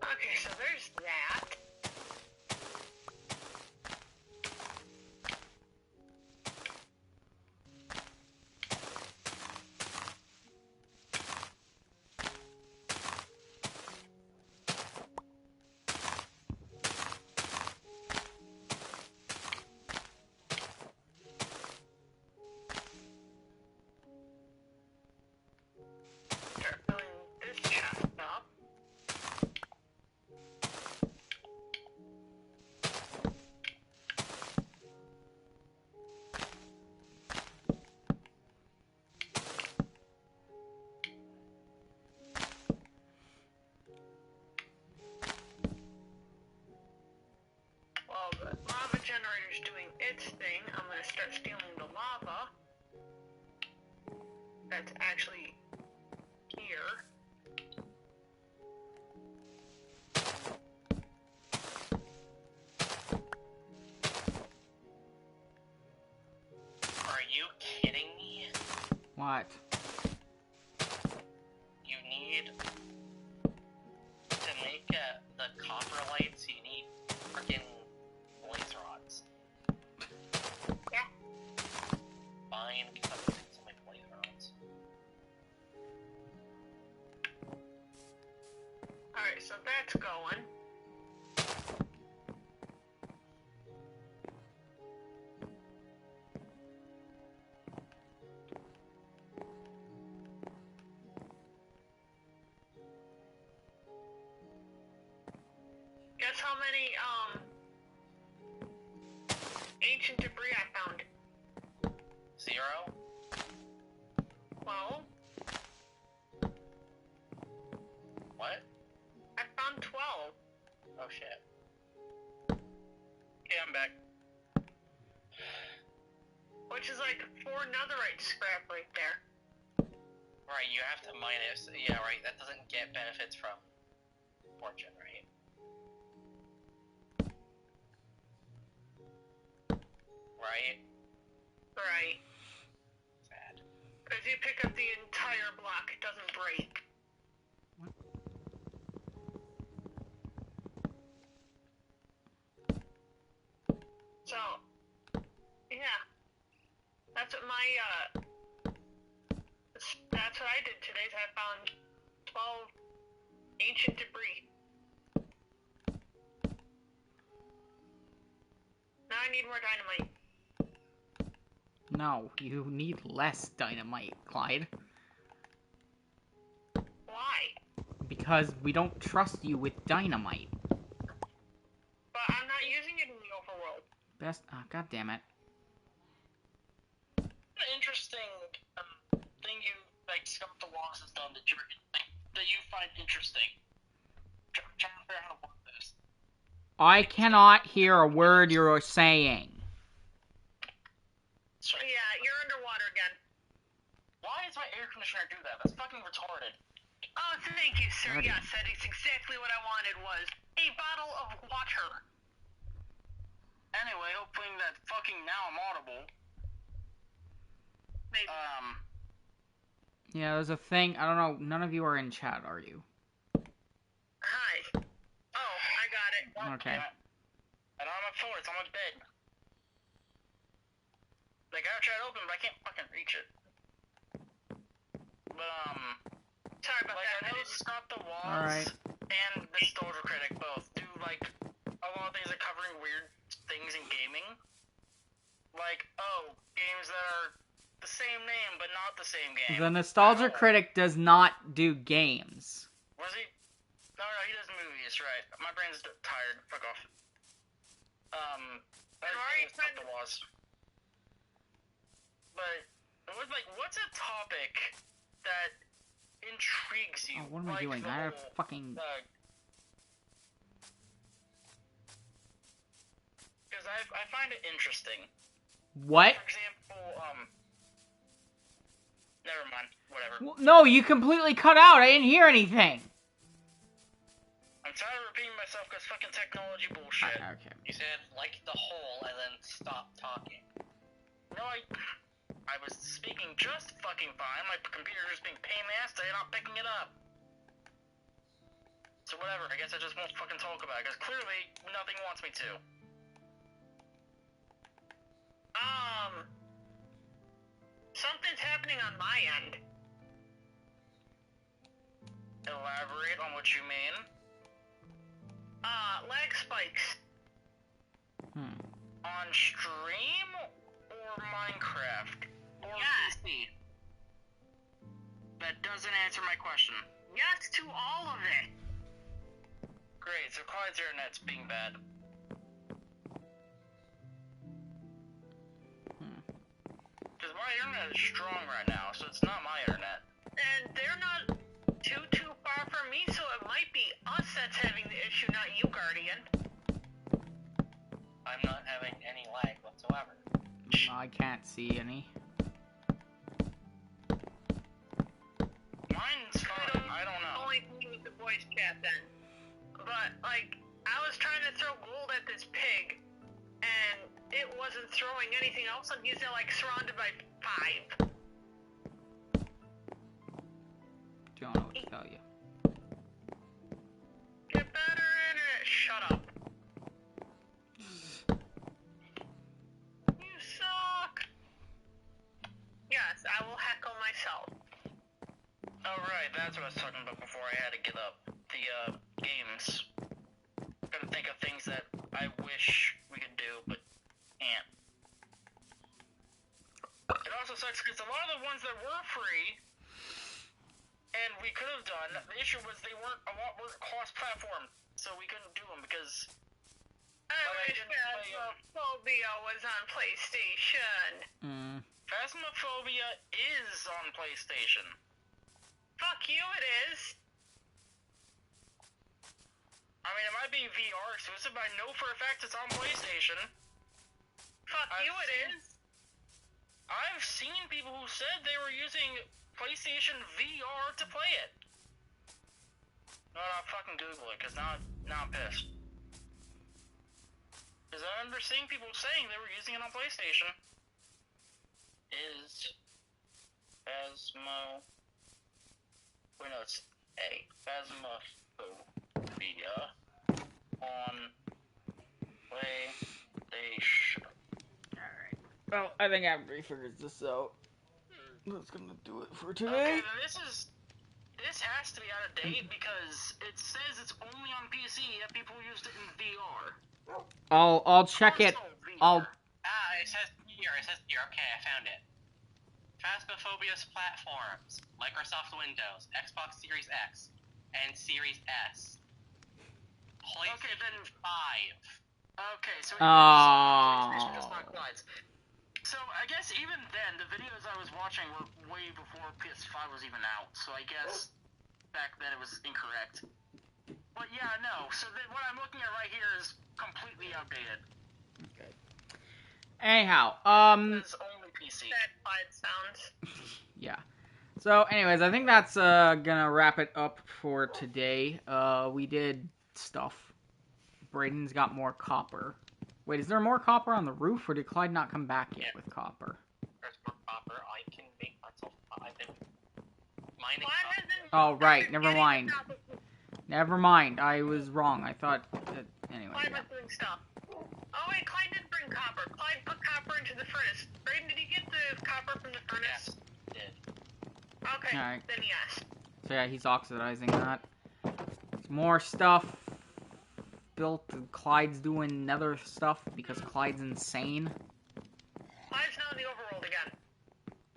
Okay, so there's that. Start filling this chest up. While the lava generator's doing its thing, I'm gonna start stealing the lava. That's actually here. What? You need to make the copper lights. You need freaking blaze rods. Yeah. Find some like blaze rods. Alright, so that's going. Guess how many, ancient debris I found? 0. Well, What? I found 12. Oh shit. Okay, I'm back. Which is like 4 netherite scrap right there. Right, you have to mine it. So, yeah, right. That doesn't get benefits from fortune, right? Right? Right. Sad. If you pick up the entire block, it doesn't break. So, yeah. That's what that's what I did today. Is I found 12 ancient debris. Now I need more dynamite. No, you need less dynamite, Clyde. Why? Because we don't trust you with dynamite. But I'm not using it in the overworld. Best. God damn it. An interesting thing you like discovered the loss has done that you find interesting. Trying to figure out how to work this. I cannot hear a word you're saying. So yeah, you're underwater again. Why does my air conditioner do that? That's fucking retarded. Oh, thank you, sir. Ready. Yes, that is exactly what I wanted was a bottle of water. Anyway, hoping that fucking now I'm audible. Maybe. Yeah, there's a thing. I don't know. None of you are in chat, are you? Hi. Oh, I got it. Okay. I don't have my phone, it's on my bed. Like, I tried to open, but I can't fucking reach it. But, Sorry about like, that. I know Scott the Woz Alright. and the Soldier Critic both do, like, a lot of things like covering weird things in gaming. Like, games that are the same name, but not the same game. The Nostalgia Critic does not do games. Was he? No, he does movies, right. My brain's tired. Fuck off. The Woz. But, what's a topic that intrigues you? Oh, what am I doing? I have fucking... Because I find it interesting. What? For example, never mind. Whatever. Well, no, you completely cut out. I didn't hear anything. I'm tired of repeating myself because fucking technology bullshit. Okay. You said, like the hole, and then stop talking. No, I was speaking just fucking fine. My computer just being pain in the ass today, not picking it up. So whatever, I guess I just won't fucking talk about it, because clearly nothing wants me to. Something's happening on my end. Elaborate on what you mean. Lag spikes. On stream or Minecraft? Or Yes. PC? That doesn't answer my question. Yes to all of it. Great, so Clyde's internet's being bad. Because my internet is strong right now, so it's not my internet. And they're not too far from me, so it might be us that's having the issue, not you, Guardian. I'm not having any lag whatsoever. I can't see any. Mine's fine, I don't know. Only thing with the voice chat then. But, like, I was trying to throw gold at this pig, and it wasn't throwing anything else, and he's like surrounded by 5. Don't know what to tell you. Get better internet. Shut up. You suck. Yes, I will heckle myself. Oh, right, that's what I was talking about before I had to get up. The, games. Gotta think of things that I wish we could do, but can't. It also sucks because a lot of the ones that were free, and we could have done, the issue was a lot weren't cross-platform, so we couldn't do them because... I wish Phasmophobia was on PlayStation. Phasmophobia is on PlayStation. Fuck you, it is. I mean, it might be VR exclusive, but I know for a fact it's on PlayStation. Fuck you, it is. I've seen people who said they were using PlayStation VR to play it. No, I'll fucking Google it, because now I'm pissed. Because I remember seeing people saying they were using it on PlayStation. Is Phasmo... Wait, no, it's A. Phasmophobia on PlayStation. Alright. Well, I think everybody figures this out. That's gonna do it for today. Okay, then this has to be out of date because it says it's only on PC, yet people used it in VR. I'll check it. I'll. It says here. Okay, I found it. Phasmophobia's platforms: Microsoft Windows, Xbox Series X, and Series S. PlayStation 5. Okay, so Oh. PlayStation just not glides. So I guess even then, the videos I was watching were way before PS5 was even out. So I guess back then it was incorrect. But yeah, no. So what I'm looking at right here is completely outdated. Okay. Anyhow, It's only PC. That quiet sounds. yeah. So, anyways, I think that's gonna wrap it up for today. We did stuff. Braden's got more copper. Wait, is there more copper on the roof, or did Clyde not come back yet with copper? There's more copper. I can make myself. I've been mining Clyde copper. hasn't. Oh, right. Clyde Never getting mind. the copper. Never mind. I was wrong. I thought that... Anyway, Clyde yeah. was doing stuff. Oh wait, Clyde did bring copper. Clyde put copper into the furnace. Braden, did you get the copper from the furnace? Did. Okay, Alright. then yes. So yeah, he's oxidizing that. More stuff built. Clyde's doing nether stuff because Clyde's insane. Clyde's now in the overworld again.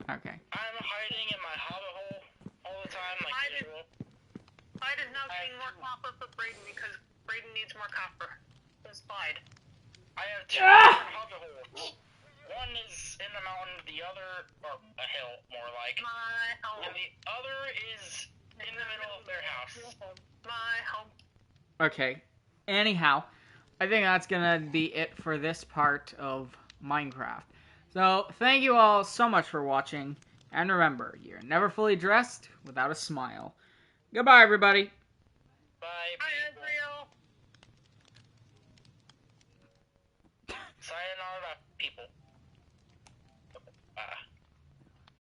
Okay. I'm hiding in my hobbit hole all the time, like usual. Clyde is now getting more copper for Braden because Braden needs more copper. Who's Clyde? I have two different hobbit holes. One is in the mountain, the other, or a hill, more like. My home. And the other is in the middle of their house. My home. Okay. Anyhow, I think that's gonna be it for this part of Minecraft. So, thank you all so much for watching, and remember, you're never fully dressed without a smile. Goodbye, everybody. Bye, Hi, people. Ezreal. Sayonara, people.